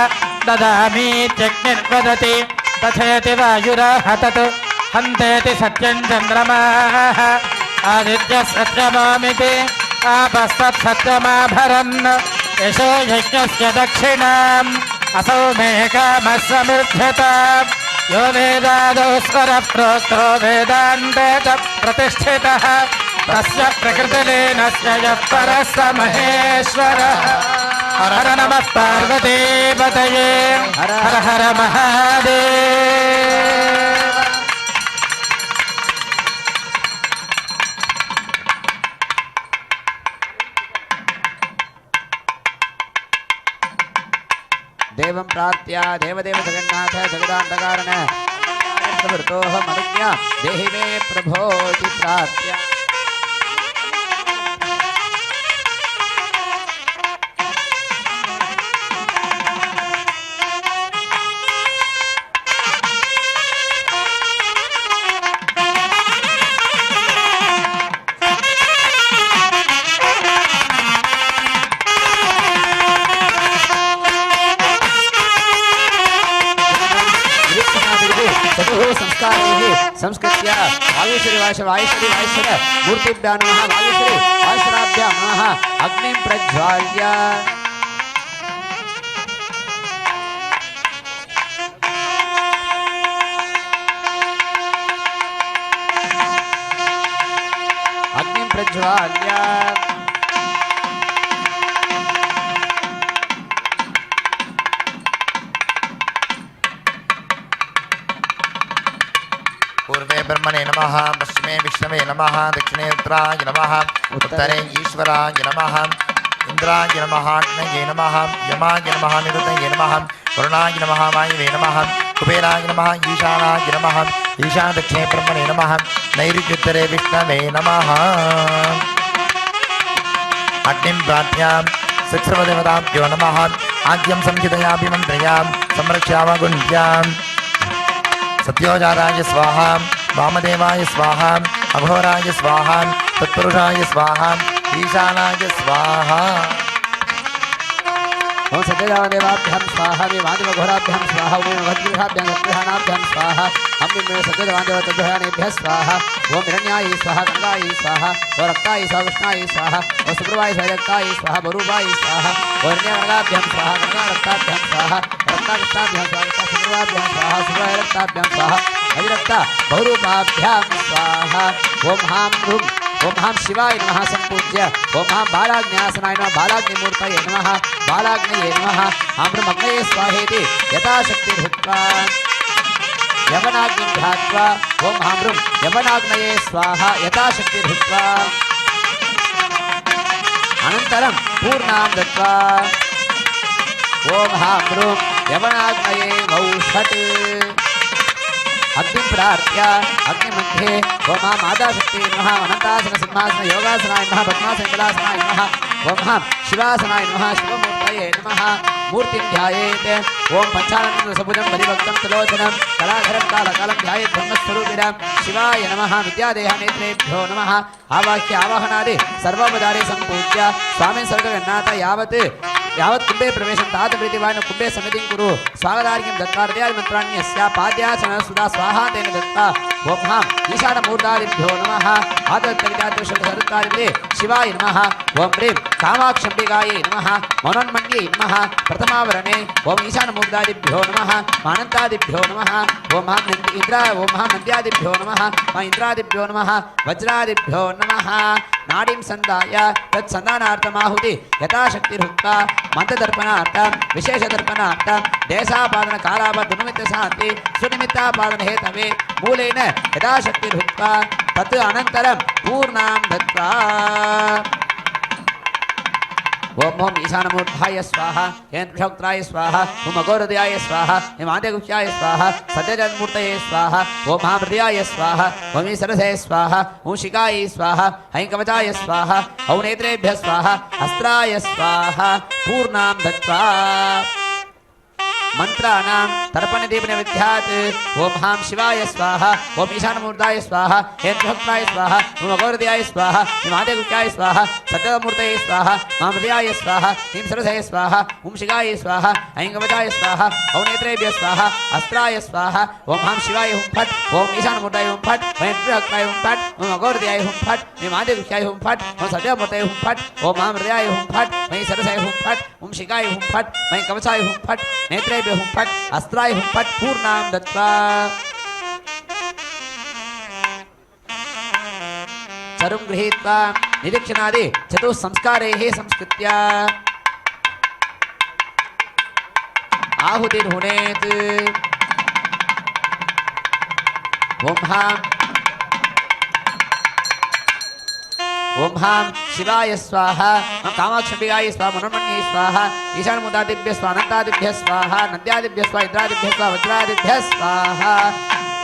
ददामीत्यग्निर्वदति तथेति वायुराहतत् हन्तेति सत्यं चन्द्रमाः आदित्यः सत्यमामिति आपस्तत्सत्यमाभरन् यशो यज्ञस्य दक्षिणाम् असौ मे कामः समृद्धताम् यो वेदादौ स्वरप्रोक्तो वेदान्ते च प्रतिष्ठितः तस्य प्रकृतिलीनस्य यः परः स महेश्वरः हर हर नमः पार्वतीपतये हर हर महादेव देवं प्रार्थ्य देवदेव जगन्नाथ जगदान्तकारण प्रवृतोऽहमनुज्ञा देहि मे प्रभोति प्रार्थ्य संस्कृत्य वायुश्री वायुश्री वायुश्वर मूर्तिभ्यां नमः वायुश्री वायुश्वराभ्यां नमः अग्निं प्रज्वाल्य अग्निं प्रज्वाल्य पूर्वे ब्रह्मणे नमः पश्चिमे विष्णवे नमः दक्षिणे रुद्राय नमः उत्तरे ईश्वराय नमः इंद्राय नमः अग्नये नमः यमाय नमः निरुतये नमः वरुणाय नमः वायवे नमः कुबेराय नमः ईशानाय नमः ईशान दक्षिणे ब्रह्मणे नमः नैऋत्युत्तरे विष्णवे नमः अग्निं प्रार्थ्यां सत्सर्वदेवताभ्यो नमः आद्यं संहितयाभिमन्त्रयां संरक्ष्यावगुण्ठ्याम् सत्योजाताय स्वाहा वामदेवाय स्वाहा अघोराय स्वाहा तत्पुरुषाय स्वाहा ईशानाय स्वाहा ओम सत्यदेवाभ्यां स्वाहा मे वादिवघोराभ्यां स्वाहा ओम भद्रग्रहाभ्यां सत्ग्रहाणाभ्यां स्वाहा हम मे सत्यदेवादेवतद्वयानेभ्यः स्वाहा ओम हिरण्याय स्वाहा गंगाय स्वाहा ओम रक्ताय स्वाहा कृष्णाय स्वाहा ओम सुप्रभाय स्वाहा स्वाहा बरूपाय स्वाहा ओम हिरण्यगंगाभ्यां स्वाहा गंगारक्ताभ्यां स्वाहा रक्ताकृष्णाभ्यां स्वाहा सुप्रभाभ्यां स्वाहा सुप्रभायरक्ताभ्यां स्वाहा अधिरक्ता बहुरूपाभ्यां स्वाहा ओम हां ह्रूं ओम हां शिवाय नमः संपूज्य ओम हां बालाग्न्यासनाय नमः बालाग्निमूर्तये नमः बालाग्नये नमः हां ब्रह्मग्नये स्वाहेति यथाशक्ति भूत्वा यवनाग्निं ध्यात्वा ओम हां ब्रह्म यवनाग्नये स्वाहा यथाशक्ति भूत्वा अनन्तरं पूर्णां दत्वा ओम हां ब्रह्म यवनाग्नये वौषट् अग्नि प्रार्थ्य अग्निमध्ये ओम हां मादाशक्ति नमः अनंतासन सिंहासन योगासनाय नमः पद्मासन कलासनाय नमः ओम हां शिवासनाय नमः शिवमूर्तये नमः मूर्तिं ध्यायेत् ओम पंचानन सबुजं परिभक्तं त्रिलोचनं कलाधरं कालकालं ध्यायेत् ब्रह्मस्वरूपिणां शिवाय नमः विद्यादेह नेत्रेभ्यो नमः आवाह्य आवाहनादि सर्वोपचारे संपूज्य स्वामी सर्गगन्नाथ यावत् कुंभे प्रवेशं तात प्रीतिवान् कुंभे सन्निधिं कुरु स्वागतार्घ्यं दत्त्वा हृदयादि मन्त्राणि यस्य पाद्यासन सुधा स्वाहा तेन दत्त्वा ओम हां ईशानमूर्तादिभ्यो नमः आदत्तविद्यादृशसरुत्तादिभ्ये शिवाय नमः ओम ह्रीं कामाक्षम्बिकायै नमः मनोन्मन्यै नमः प्रथमावरणे ओम ईशानमूर्तादिभ्यो नमः अनन्तादिभ्यो नमः ओम हां ओम हां नन्द्यादिभ्यो नमः इंद्रादिभ्यो नमः वज्रादिभ्यो नमः नाडीं संदाय तत्सन्धानार्थमाहुति यथाशक्तिर्हुक्ता मंत्रदर्पणार्थं विशेषदर्पणार्थं देशापादन कालापदुनिमित्त शांति सुनिमित्तापादन हेतवे मूलेन यथाशक्तिर्हुक्ता तत् अनन्तरं पूर्णां दत्त्वा ओम ओम ईशानमूर्धाय स्वाहा यन्त्रक्षोत्राय स्वाहा ओम अघोरदयाय स्वाहा ओम आद्यगुह्याय स्वाहा सत्यजन्मूर्तये स्वाहा ओम महामृदयाय स्वाहा ओम सरसे स्वाहा ओम शिखाय स्वाहा ऐं कवचाय स्वाहा ओम नेत्रेभ्यः स्वाहा अस्त्राय स्वाहा पूर्णां दत्त्वा मंत्राणां तर्पणदीपन विद्यात् ओम हां शिवाय स्वाहा ओम ईशानमूर्ताय स्वाहा यन्त्रक्षोत्राय स्वाहा ओम अघोरदयाय स्वाहा ओम आद्यगुह्याय स्वाहा सत्यजन्मूर्तये स्वाहा महामृदयाय स्वाहा ह्रीं सरसे स्वाहा ओम शिखाय स्वाहा ऐं कवचाय स्वाहा ओम नेत्रेभ्यः स्वाहा अस्त्राय स्वाहा ओम हां शिवाय हुं फट् ओम ईशानमूर्ताय हुं फट् ओम यन्त्रक्षोत्राय हुं फट् ओम अघोरदयाय हुं फट् ओम आद्यगुह्याय हुं फट् ओम सत्यजन्मूर्तये हुं फट् ओम महामृदयाय हुं फट् ओम सरसे हुं फट् ओम शिखाय हुं फट् ओम कवचाय हुं फट् नेत्रेभ्यः हुं फट् अस्त्राय हुं फट् पूर्णां दत्त्वा चरुं गृहीत्वा निरीक्षणादि चतुस्संस्कारैः संस्कृत्य आहुतिर्हुनेत् ओम हां शिवाय स्वाहा कामाक्षम्बिकाय स्वाहा मनोन्मन्यै स्वाहा ईशानमूर्तादिभ्यः स्वाहा अनन्तादिभ्यः स्वाहा नन्द्यादिभ्यः स्वाहा इंद्रादिभ्यः स्वाहा वज्रादिभ्यः स्वाहा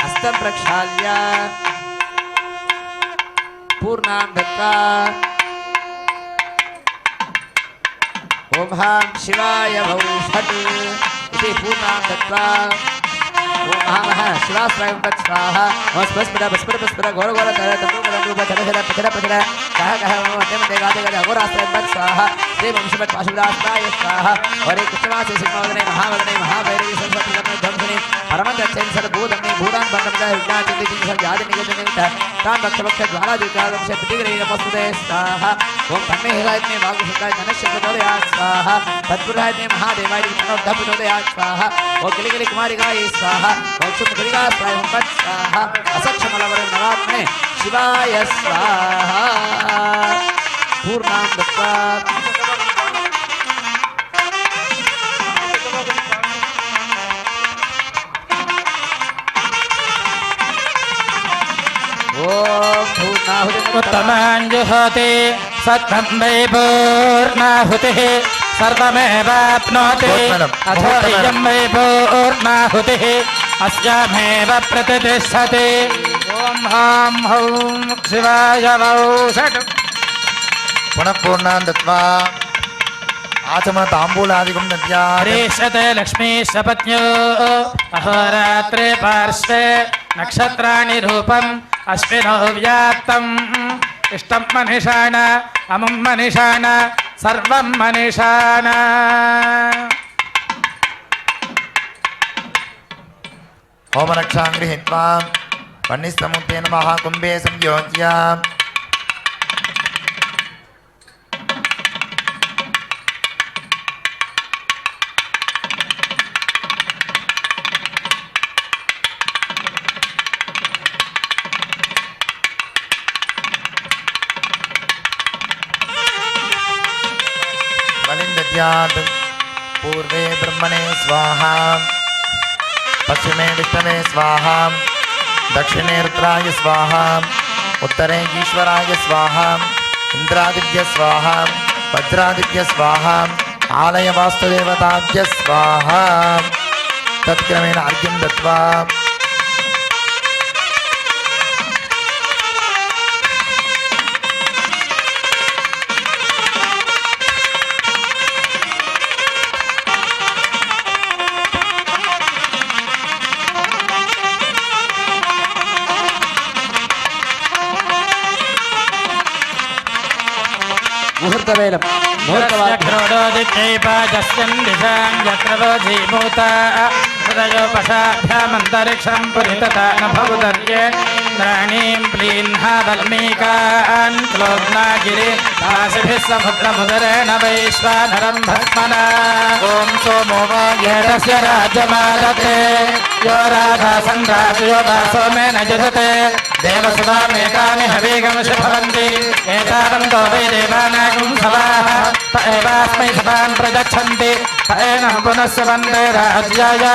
हस्तं प्रक्षाल्य पूर्णां दत्त्वा ओम हां शिवाय वौषट् इति पूर्णां दत्त्वा ओम हां शिवास्त्राय स्वाहा ओम स्पस्पद घोर घोर तंडूप चढ़ कह मध्य मध्य गाते गाते अघोरास्त्राय स्वाहा श्री वंशपत पाशुदास्त्राय स्वाहा और एक कृष्णवासे सिंहवदने महाभैरवी सरस्वती ध्वंसने परमदक्षेण सर्वभूतमने भूतान बंधनका विज्ञान चिंतित सब आदि निगम निमित्त तान भक्ष ज्वाला द्विकादश प्रतिग्रह नमस्ते स्वाहा ओम तन्मे हिरायते वागुसुताय धनस्य प्रचोदयात् स्वाहा तत्पुरुषाय महादेवाय मनोद्धव प्रचोदयात् स्वाहा ओम गिलिगिलि कुमारिकाय स्वाहा ओम सुमगलिका स्वाहा ओम पत् स्वाहा असक्षमलवर नवात्मने शिवाय स्वाहा पूर्णां दत्त्वा उत्तमाञ्जुहोति सत्तम्बै पूर्णाहुतिः सर्वमेवाप्नोति अथो इयं वै पूर्णाहुतिः अस्यामेव प्रतिष्ठति ॐ हां हौं शिवाय वौषट् पुनः पूर्णां दत्त्वा आचमन ताम्बूलादिकं दद्यात् हरीशते लक्ष्मीशपत्न्यो अहोरात्रे पार्श्वे नक्षत्राणि रूपम् अश्विनो व्याप्तम् इष्टं मनिषाण अमुं मनिषाण సర్వం మనీషాన. హోమరక్షాం గృహీత్వా వన్నిస్తముతే నమః కుంభే సంయోజ్య बलिन्दद्यात् पूर्वे ब्रह्मणे स्वाहा पश्चिमे विष्णवे स्वाहा दक्षिणे रुद्राय स्वाहा उत्तरे ईश्वराय स्वाहा इन्द्रादिभ्य स्वाहा वज्रादिभ्य स्वाहा आलय वास्तुदेवताभ्य स्वाहा. तत्क्रमेण अर्घ्यं दत्त्वा ముహూర్తవేళం ముహూర్తవాక్యం హృదయోపశాభ్యామంతరిక్షం పురితనభుదర్యేంద్రాణీం ప్లీన్హావల్మీకాన్ క్లోగ్నాగిరి రాశిభిः సముద్రముదరేణ వైశ్వానరం భస్మన. ఓం సోమో వాయేతస్య రాజ్యమాదతే యో రాధాసన్ రాజయో దాసోమేన యజతే దేవసుధామేకాని హవీగంసి భవంతి ఏతావంతో వై దేవానాగం సవాః త ఏవాస్మై సవాన్ ప్రయచ్చन्ति త ఏనం పునస్య వందే రాజ్యాయ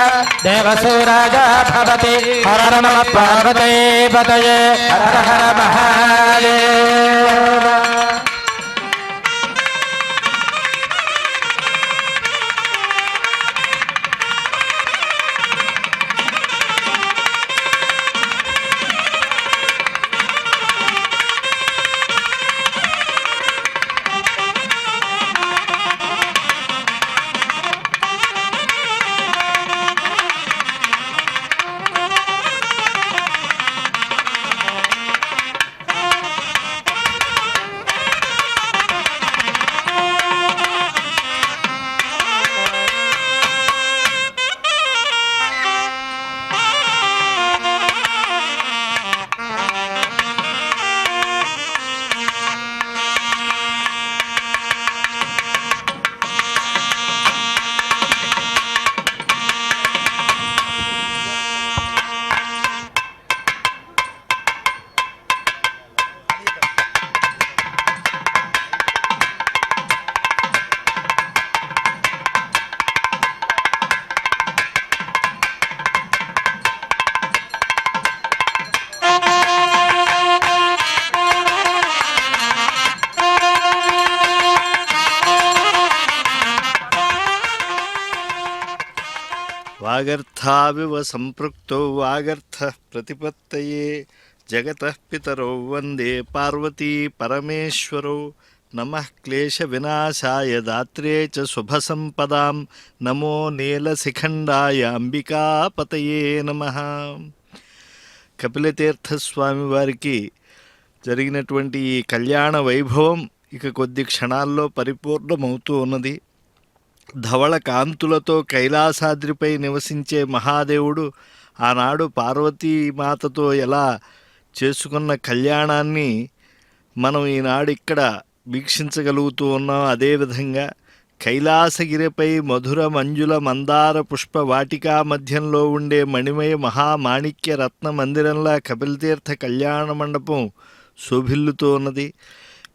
దేవసూరాజ భవతి. హర నమః పార్వతీ పతయే హర హర మహాదేవ. వాగర్థావివ సంపృక్తౌ వాగర్థః ప్రతిపత్తయే జగతః పితరౌ వందే పార్వతీ పరమేశ్వరౌ. నమః క్లేశ వినాశాయ దాత్రే చ శుభ సంపదాం నమో నీలశిఖండాయ అంబికాపతయే నమః. కపిలతీర్థస్వామి వారికి జరిగినటువంటి ఈ కళ్యాణ వైభవం ఇక కొద్ది క్షణాల్లో పరిపూర్ణమవుతూ ఉన్నది. ధవళ కాంతులతో కైలాసాద్రిపై నివసించే మహాదేవుడు ఆనాడు పార్వతీమాతతో ఎలా చేసుకున్న కళ్యాణాన్ని మనం ఈనాడు ఇక్కడ వీక్షించగలుగుతూ ఉన్నాం. అదేవిధంగా కైలాసగిరిపై మధుర మంజుల మందార పుష్ప వాటికా మధ్యంలో ఉండే మణిమయ మహామాణిక్య రత్న మందిరంలా కపిలతీర్థ కళ్యాణ మండపం శోభిల్లుతూ ఉన్నది.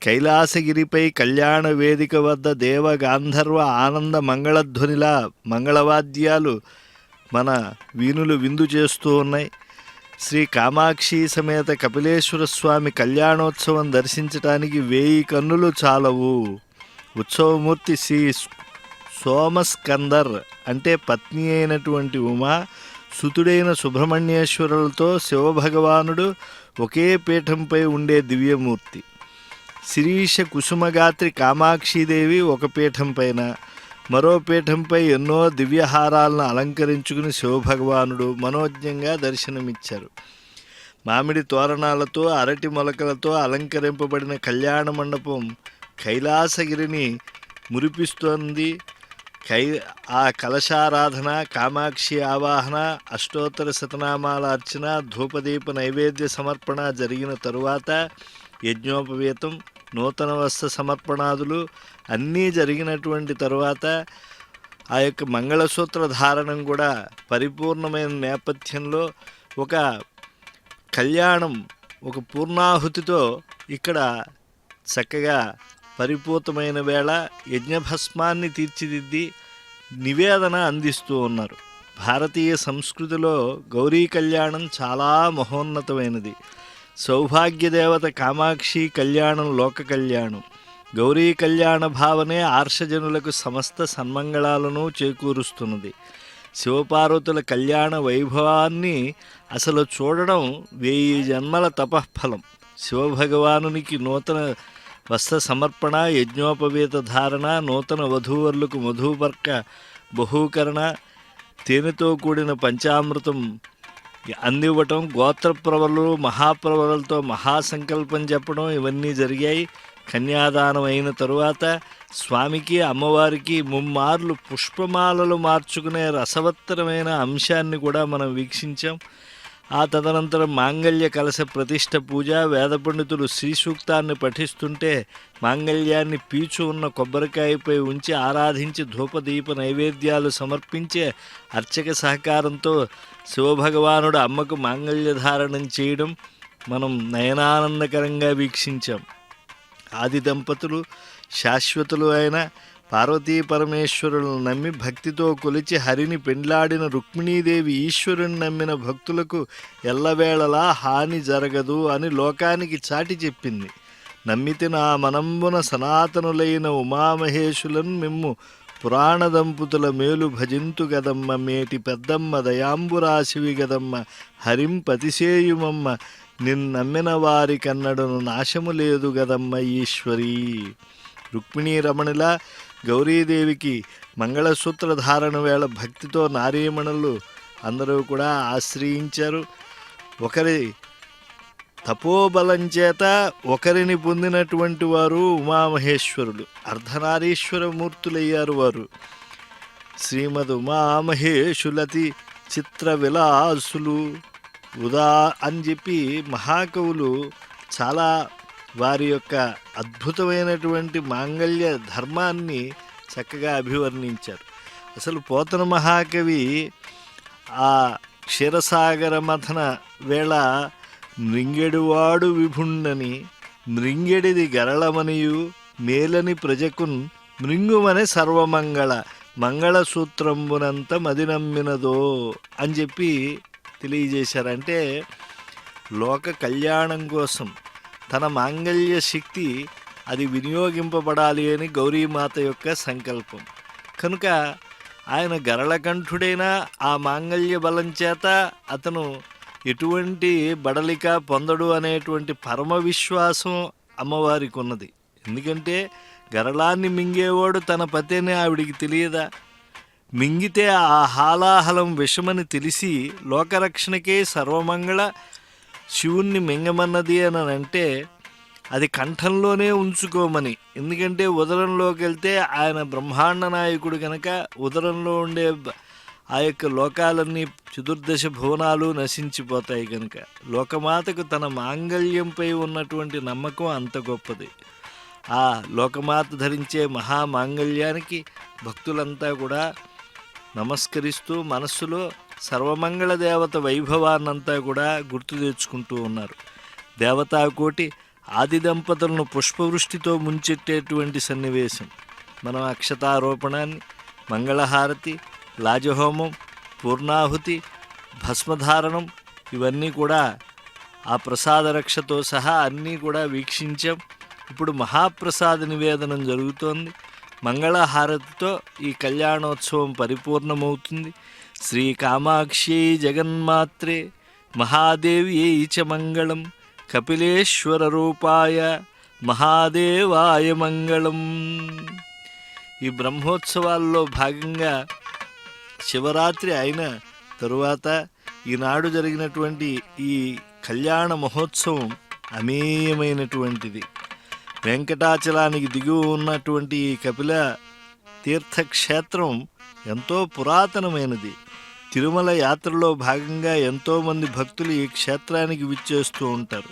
కైలాసగిరిపై కళ్యాణ వేదిక వద్ద దేవ గాంధర్వ ఆనంద మంగళధ్వనిలా మంగళవాద్యాలు మన వీణులు విందు చేస్తూ ఉన్నాయి. శ్రీ కామాక్షి సమేత కపిలేశ్వర స్వామి కళ్యాణోత్సవం దర్శించటానికి 1000 కన్నులు చాలవు. ఉత్సవమూర్తి శ్రీ సోమస్కందర్ అంటే పత్ని అయినటువంటి ఉమా, సుతుడైన సుబ్రహ్మణ్యేశ్వరులతో శివభగవానుడు ఒకే పీఠంపై ఉండే దివ్యమూర్తి. శిరీష కుసుమగాత్రి కామాక్షీదేవి ఒక పీఠం పైన, మరో పీఠంపై ఎన్నో దివ్యహారాలను అలంకరించుకుని శివభగవానుడు మనోజ్ఞంగా దర్శనమిచ్చారు. మామిడి తోరణాలతో అరటి మొలకలతో అలంకరింపబడిన కళ్యాణ మండపం కైలాసగిరిని మురిపిస్తోంది. ఆ కలశారాధన, కామాక్షి ఆవాహన, అష్టోత్తర శతనామాల అర్చన, ధూపదీప నైవేద్య సమర్పణ జరిగిన తరువాత యజ్ఞోపవీతం, నూతన వస్త్ర సమర్పణాదులు అన్నీ జరిగినటువంటి తరువాత ఆ యొక్క మంగళసూత్ర ధారణం కూడా పరిపూర్ణమైన నేపథ్యంలో ఒక కళ్యాణం, ఒక పూర్ణాహుతితో ఇక్కడ చక్కగా పరిపూతమైన వేళ యజ్ఞభస్మాన్ని తీర్చిదిద్ది నివేదన అందిస్తూ ఉన్నారు. భారతీయ సంస్కృతిలో గౌరీ కళ్యాణం చాలా మహోన్నతమైనది. సౌభాగ్యదేవత కామాక్షి కళ్యాణం లోక కళ్యాణం. గౌరీ కళ్యాణ భావనే ఆర్షజనులకు సమస్త సన్మంగళాలను చేకూరుస్తున్నది. శివపార్వతుల కళ్యాణ వైభవాన్ని అసలు చూడడం 1000 జన్మల తపఃఫలం. శివభగవానునికి నూతన వస్త్ర సమర్పణ, యజ్ఞోపవీత ధారణ, నూతన వధూవరులకు మధుపర్క బహూకరణ, తేనెతో కూడిన పంచామృతం అందివ్వటం, గోత్రప్రవరులు మహాప్రవరులతో మహాసంకల్పం చెప్పడం ఇవన్నీ జరిగాయి. కన్యాదానం అయిన తరువాత స్వామికి అమ్మవారికి ముమ్మార్లు పుష్పమాలలు మార్చుకునే రసవత్తరమైన అంశాన్ని కూడా మనం వీక్షించాం. ఆ తదనంతరం మాంగళ్య కలశ ప్రతిష్ఠ పూజ, వేద పండితులు శ్రీ సూక్తాన్ని పఠిస్తుంటే మాంగళ్యాన్ని పీచు ఉన్న కొబ్బరికాయపై ఉంచి ఆరాధించి ధూపదీప నైవేద్యాలు సమర్పించే అర్చక సహకారంతో శివభగవానుడు అమ్మకు మాంగళ్యధారణం చేయడం మనం నయనానందకరంగా వీక్షించాం. ఆది దంపతులు శాశ్వతులు అయిన పార్వతీ పరమేశ్వరులను నమ్మి భక్తితో కొలిచి హరిని పెండ్లాడిన రుక్మిణీదేవి ఈశ్వరుని నమ్మిన భక్తులకు ఎల్లవేళలా హాని జరగదు అని లోకానికి చాటి చెప్పింది. నమ్మితి నా మనంబున సనాతనులైన ఉమామహేశులను మిమ్ము పురాణ దంపుతుల మేలు భజింతు గదమ్మ, మేటి పెద్దమ్మ దయాంబురాశివి గదమ్మ, హరిం పతిసేయుమమ్మ, నిన్నమ్మిన వారి కన్నడను నాశము లేదు గదమ్మ ఈశ్వరీ. రుక్మిణీ రమణిలా గౌరీదేవికి మంగళసూత్ర ధారణ వేళ భక్తితో నారీమణులు అందరూ కూడా ఆశ్రయించారు. ఒకరి తపోబలం చేత ఒకరిని పొందినటువంటి వారు ఉమామహేశ్వరులు, అర్ధనారీశ్వర మూర్తులయ్యారు వారు. శ్రీమద్ ఉమామహేశులతి చిత్ర విలాసులు అని చెప్పి మహాకవులు చాలా వారి యొక్క అద్భుతమైనటువంటి మాంగళ్య ధర్మాన్ని చక్కగా అభివర్ణించారు. అసలు పోతన మహాకవి ఆ క్షీరసాగర మథన వేళ మృంగెడువాడు విభుండని మృంగెడిది గరళమనియు మేలని ప్రజకున్ మృంగుమనే సర్వమంగళ మంగళసూత్రంబునంత మది నమ్మినదో అని చెప్పి తెలియజేశారంటే లోక కళ్యాణం కోసం తన మాంగళ్య శక్తి అది వినియోగింపబడాలి అని గౌరీమాత యొక్క సంకల్పం. కనుక ఆయన గరళకంఠుడైన ఆ మాంగళ్య బలం చేత అతను ఎటువంటి బడలిక పొందడు అనేటువంటి పరమ విశ్వాసం అమ్మవారికి ఉన్నది. ఎందుకంటే గరళాన్ని మింగేవాడు తన పతేనే ఆవిడికి తెలియదా? మింగితే ఆ హాలాహలం విషమని తెలిసి లోకరక్షణకే సర్వమంగళ శివుణ్ణి మింగమన్నది అని అంటే అది కంఠంలోనే ఉంచుకోమని. ఎందుకంటే ఉదరంలోకి వెళ్తే ఆయన బ్రహ్మాండ నాయకుడు కనుక ఉదరంలో ఉండే ఆ యొక్క లోకాలన్నీ చతుర్దశ భువనాలు నశించిపోతాయి. కనుక లోకమాతకు తన మాంగళ్యంపై ఉన్నటువంటి నమ్మకం అంత గొప్పది. ఆ లోకమాత ధరించే మహామాంగళ్యానికి భక్తులంతా కూడా నమస్కరిస్తూ మనస్సులో సర్వమంగళ దేవత వైభవాన్నంతా కూడా గుర్తు తెచ్చుకుంటూ ఉన్నారు. దేవతాకోటి ఆది దంపతులను పుష్పవృష్టితో ముంచెట్టేటువంటి సన్నివేశం. మనం అక్షతారోపణాన్ని, మంగళహారతి, లాజహోమం, పూర్ణాహుతి, భస్మధారణం ఇవన్నీ కూడా ఆ ప్రసాద రక్షతో సహా అన్నీ కూడా వీక్షించాం. ఇప్పుడు మహాప్రసాద నివేదనం జరుగుతోంది. మంగళహారతితో ఈ కళ్యాణోత్సవం పరిపూర్ణమవుతుంది. శ్రీ కామాక్షి జగన్మాత్రే మహాదేవ్యై చ మంగళం, కపిలేశ్వర రూపాయ మహాదేవాయ మంగళం. ఈ బ్రహ్మోత్సవాల్లో భాగంగా శివరాత్రి అయిన తరువాత ఈనాడు జరిగినటువంటి ఈ కళ్యాణ మహోత్సవం అమేయమైనటువంటిది. వెంకటాచలానికి దిగువ ఉన్నటువంటి ఈ కపిల తీర్థక్షేత్రం ఎంతో పురాతనమైనది. తిరుమల యాత్రలో భాగంగా ఎంతోమంది భక్తులు ఈ క్షేత్రానికి విచ్చేస్తూ ఉంటారు.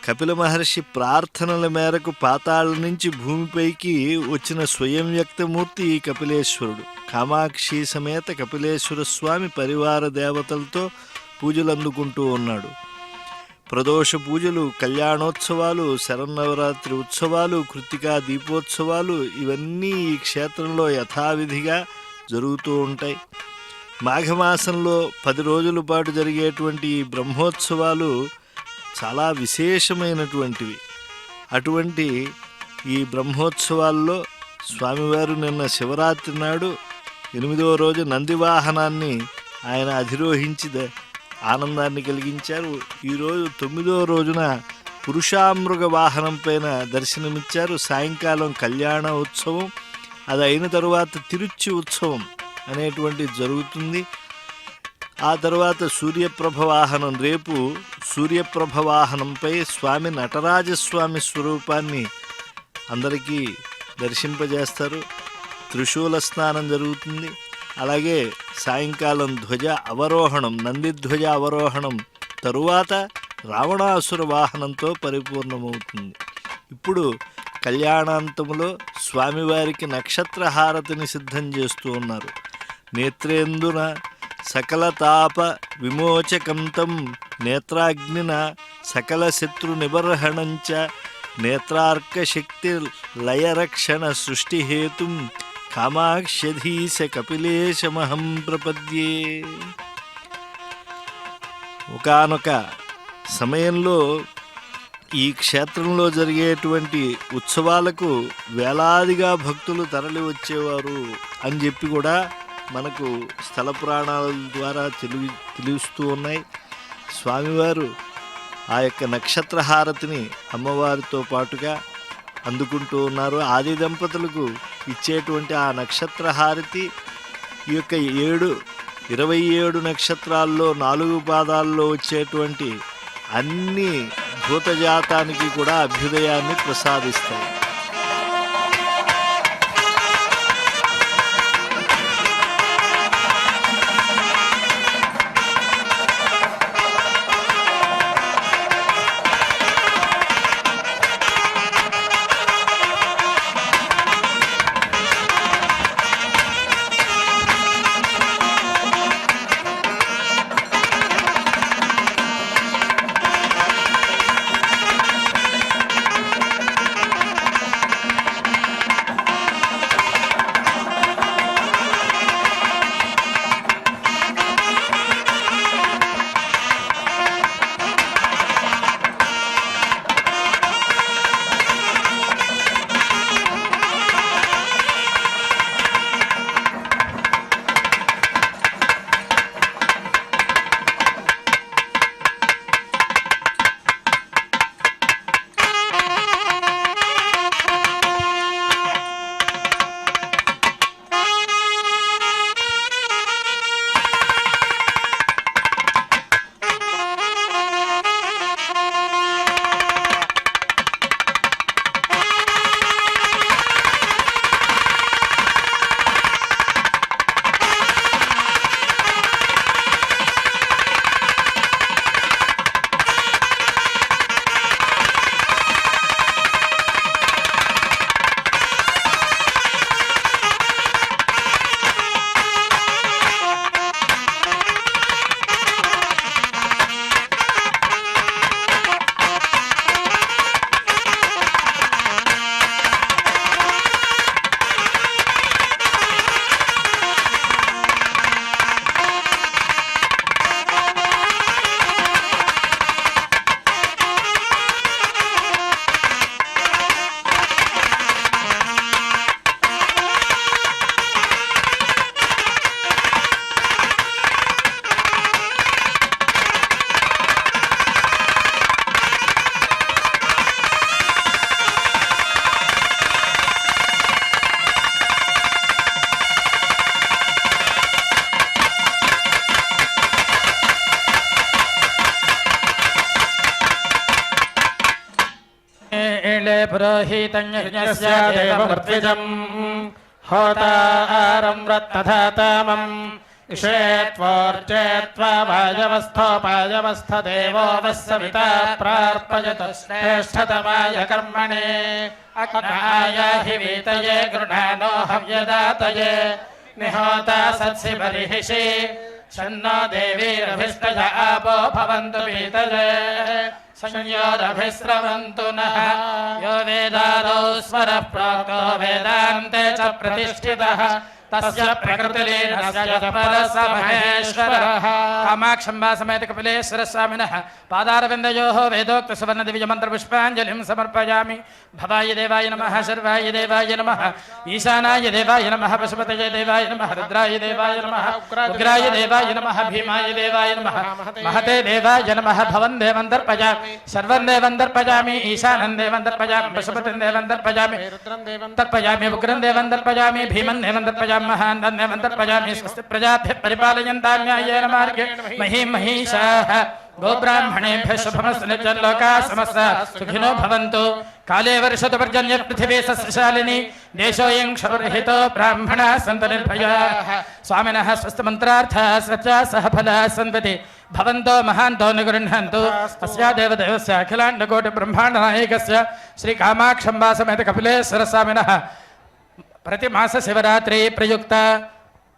కపిల మహర్షి ప్రార్థనల మేరకు పాతాళ నుంచి భూమిపైకి వచ్చిన స్వయం వ్యక్తమూర్తి ఈ కపిలేశ్వరుడు. కామాక్షి సమేత కపిలేశ్వర స్వామి పరివార దేవతలతో పూజలు అందుకుంటూ ఉన్నాడు. ప్రదోష పూజలు, కళ్యాణోత్సవాలు, శరన్నవరాత్రి ఉత్సవాలు, కృత్తికా దీపోత్సవాలు ఇవన్నీ ఈ క్షేత్రంలో యథావిధిగా జరుగుతూ ఉంటాయి. మాఘమాసంలో 10 రోజుల పాటు జరిగేటువంటి ఈ బ్రహ్మోత్సవాలు చాలా విశేషమైనటువంటివి. అటువంటి ఈ బ్రహ్మోత్సవాల్లో స్వామివారు నిన్న శివరాత్రి నాడు 8వ రోజు నందివాహనాన్ని ఆయన అధిరోహించి ఆనందాన్ని కలిగించారు. ఈరోజు 9వ రోజున పురుషామృగ వాహనం పైన దర్శనమిచ్చారు. సాయంకాలం కళ్యాణ ఉత్సవం, అది అయిన తరువాత తిరుచి ఉత్సవం అనేటువంటిది జరుగుతుంది. ఆ తర్వాత సూర్యప్రభ వాహనం, రేపు సూర్యప్రభ వాహనంపై స్వామి నటరాజస్వామి స్వరూపాన్ని అందరికీ దర్శింపజేస్తారు. త్రిశూల స్నానం జరుగుతుంది. అలాగే సాయంకాలం ధ్వజ అవరోహణం, నందిధ్వజ అవరోహణం తరువాత రావణాసుర వాహనంతో పరిపూర్ణమవుతుంది. ఇప్పుడు కళ్యాణాంతములో స్వామివారికి నక్షత్రహారతిని సిద్ధం చేస్తూ ఉన్నారు. నేత్రేందున సకల తాప విమోచకంతం నేత్రాగ్నిన సకల శత్రు నిబర్హణంచ నేత్రార్క శక్తి లయరక్షణ సృష్టిహేతుం కామాక్షధీశ కపిలేశమహం ప్రపద్యే. ఒకానొక సమయంలో ఈ క్షేత్రంలో జరిగేటువంటి ఉత్సవాలకు వేలాదిగా భక్తులు తరలి వచ్చేవారు అని చెప్పి కూడా మనకు స్థల పురాణాల ద్వారా తెలుస్తూ ఉన్నాయి. స్వామివారు ఆ యొక్క నక్షత్రహారతిని అమ్మవారితో పాటుగా అందుకుంటూ ఉన్నారు. ఆది దంపతులకు ఇచ్చేటువంటి ఆ నక్షత్రహారతి ఈ యొక్క 27 నక్షత్రాల్లో 4 పాదాల్లో వచ్చేటువంటి అన్ని భూతజాతానికి కూడా అభ్యుదయాన్ని ప్రసాదిస్తాయి. ఏళే పురోహితం యజ్ఞస్య దేవమృత్విజం హోతారం రత్నధాతామం ఇషేత్వోర్చేత్వా వాయవస్థోపాయవస్థదేవో వస్సవితా ప్రార్పయత శ్రేష్ఠతమాయ కర్మణే అగ్నాయ హి వీతయే గృహాణో హవ్యదాతయే నిహోతా సత్సి బర్హిషి షన్నో దేవీరభిష్టయ ఆపో భవంతు వీతయే సంయోరభిస్రవంతు నః యో వేదాదో స్వరః ప్రోక్తో వేదాంతే చ ప్రతిష్ఠితః తస్య ప్రకృతిలీనస్య పరస మహేశ్వరః కామాక్షంబా సమేత కపిలేశ్వర స్వామినః పాదారవిందయోః వేదోక్త సువర్ణ దివ్య మంత్ర పుష్పాంజలిం సమర్పయామి. భవాయ దేవాయ నమః, శర్వాయ దేవాయ నమః, ఈశానాయ దేవాయ నమః, పశుపతయే దేవాయ నమః, రుద్రాయ దేవాయ నమః, ఉగ్రాయ దేవాయ నమః, భీమాయ దేవాయ నమః, మహతే దేవాయ నమః. భవం దేవం దర్పయామి, సర్వం దేవం దర్పయామి, ఈశానం దేవం దర్పయామి, పశుపతిం దేవం దర్పయామి, రుద్రం దేవం దర్పయామి, ఉగ్రం దేవం దర్పయామి, భీమం దేవం దర్పయామి, మహాంతం దేవం దర్పయామి. స్వస్తి ప్రజాభ్యః పరిపాలయంతాం న్యాయేన మార్గేణ మహీం మహీషాః. గోబ్రాహ్మణేభ్యः శుభమస్తు. నిత్యలోకాः సమస్తాः సుఖినో భవంతు. కాలే వర్షతు పర్జన్య పృథివీ సస్యశాలిని దేశోऽयं క్షౌరహితో బ్రాహ్మణాः సంతు నిర్భయాः. స్వామినः స్వస్తి మంత్రార్థాः సత్యాः సహఫలాः సంతతి భవంతో మహాంతో నిగృహ్ణन्तు. అస్యా దేవదేవస్య అఖిలాండకోటి బ్రహ్మాండ నాయకస్య శ్రీ కామాక్షంబా సమేత కపిలేశ్వర స్వామినः ప్రతి మాస శివరాత్రి ప్రయుక్త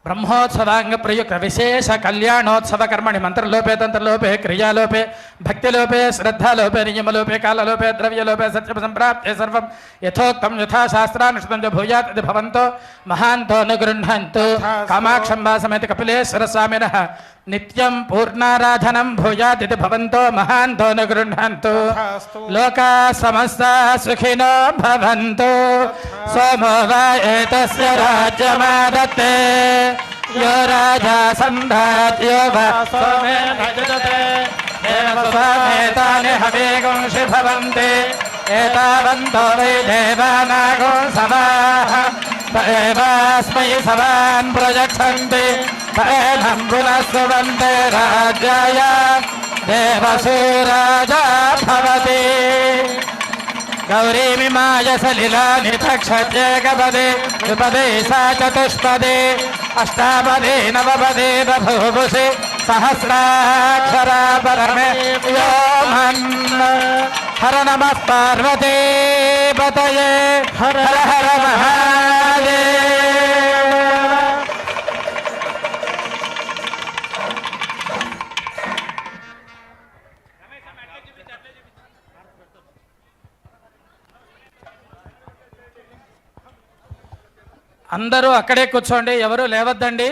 బ్రహ్మోత్సవాంగ ప్రయుక్త విశేష కళ్యాణోత్సవ కర్మణి మంత్రలోపే తంత్రలోపే క్రియాలోపే భక్తిలోపే శ్రద్ధాలోపే నియమలోపే కాలలోపే ద్రవ్యలోపే సత్య సంప్రాప్తే సర్వం యథోక్తం యథాశాస్త్రానుష్ఠితం చ భూయాత్ ఇది భవంతో మహాంతో అనుగృహ్ణन्तు. కామాక్షంబా సమేత కపిలేశ్వర స్వామినः నిత్యం పూర్ణారాధనం భూయాత్ ఇది భవంతో మహాంతో అనుగృహ్ణन्तు. లోకా సమస్తా సుఖినో భవంతు. సోమో వా ఏతస్య రాజ్యమాదత్తే యో రాజా సంధాత్యో వా సోమేన యజతే దేవస్వామేతాని హవేగుంషి భవంతి. ఏతావంతో వై దేవానాగో సవాః తయేవాస్మై సవాన్ ప్రయచ్చంతి తేనం పునఃసువంతే రాజ్యాయ దేవసూరాజా భవతి. గౌరీమిమాయ సలిలాని తక్షత్యేకపదే ద్విపదే సా చతుష్పదే అష్టాపదే నవపదే బభూభుషి సహస్రాక్షరా పరమే వ్యోమన్. హర నమః పార్వతే పతయే హర హర మహాదేవ. అందరూ అక్కడే కూర్చోండి, ఎవరు లేవద్దండి.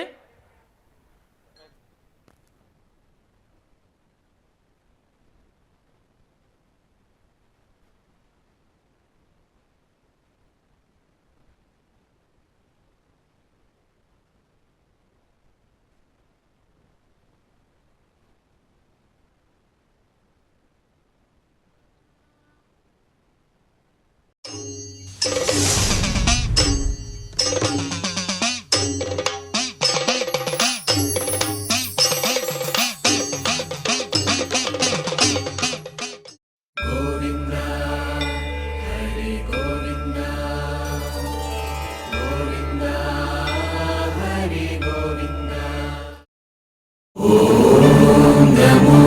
ఓం నమో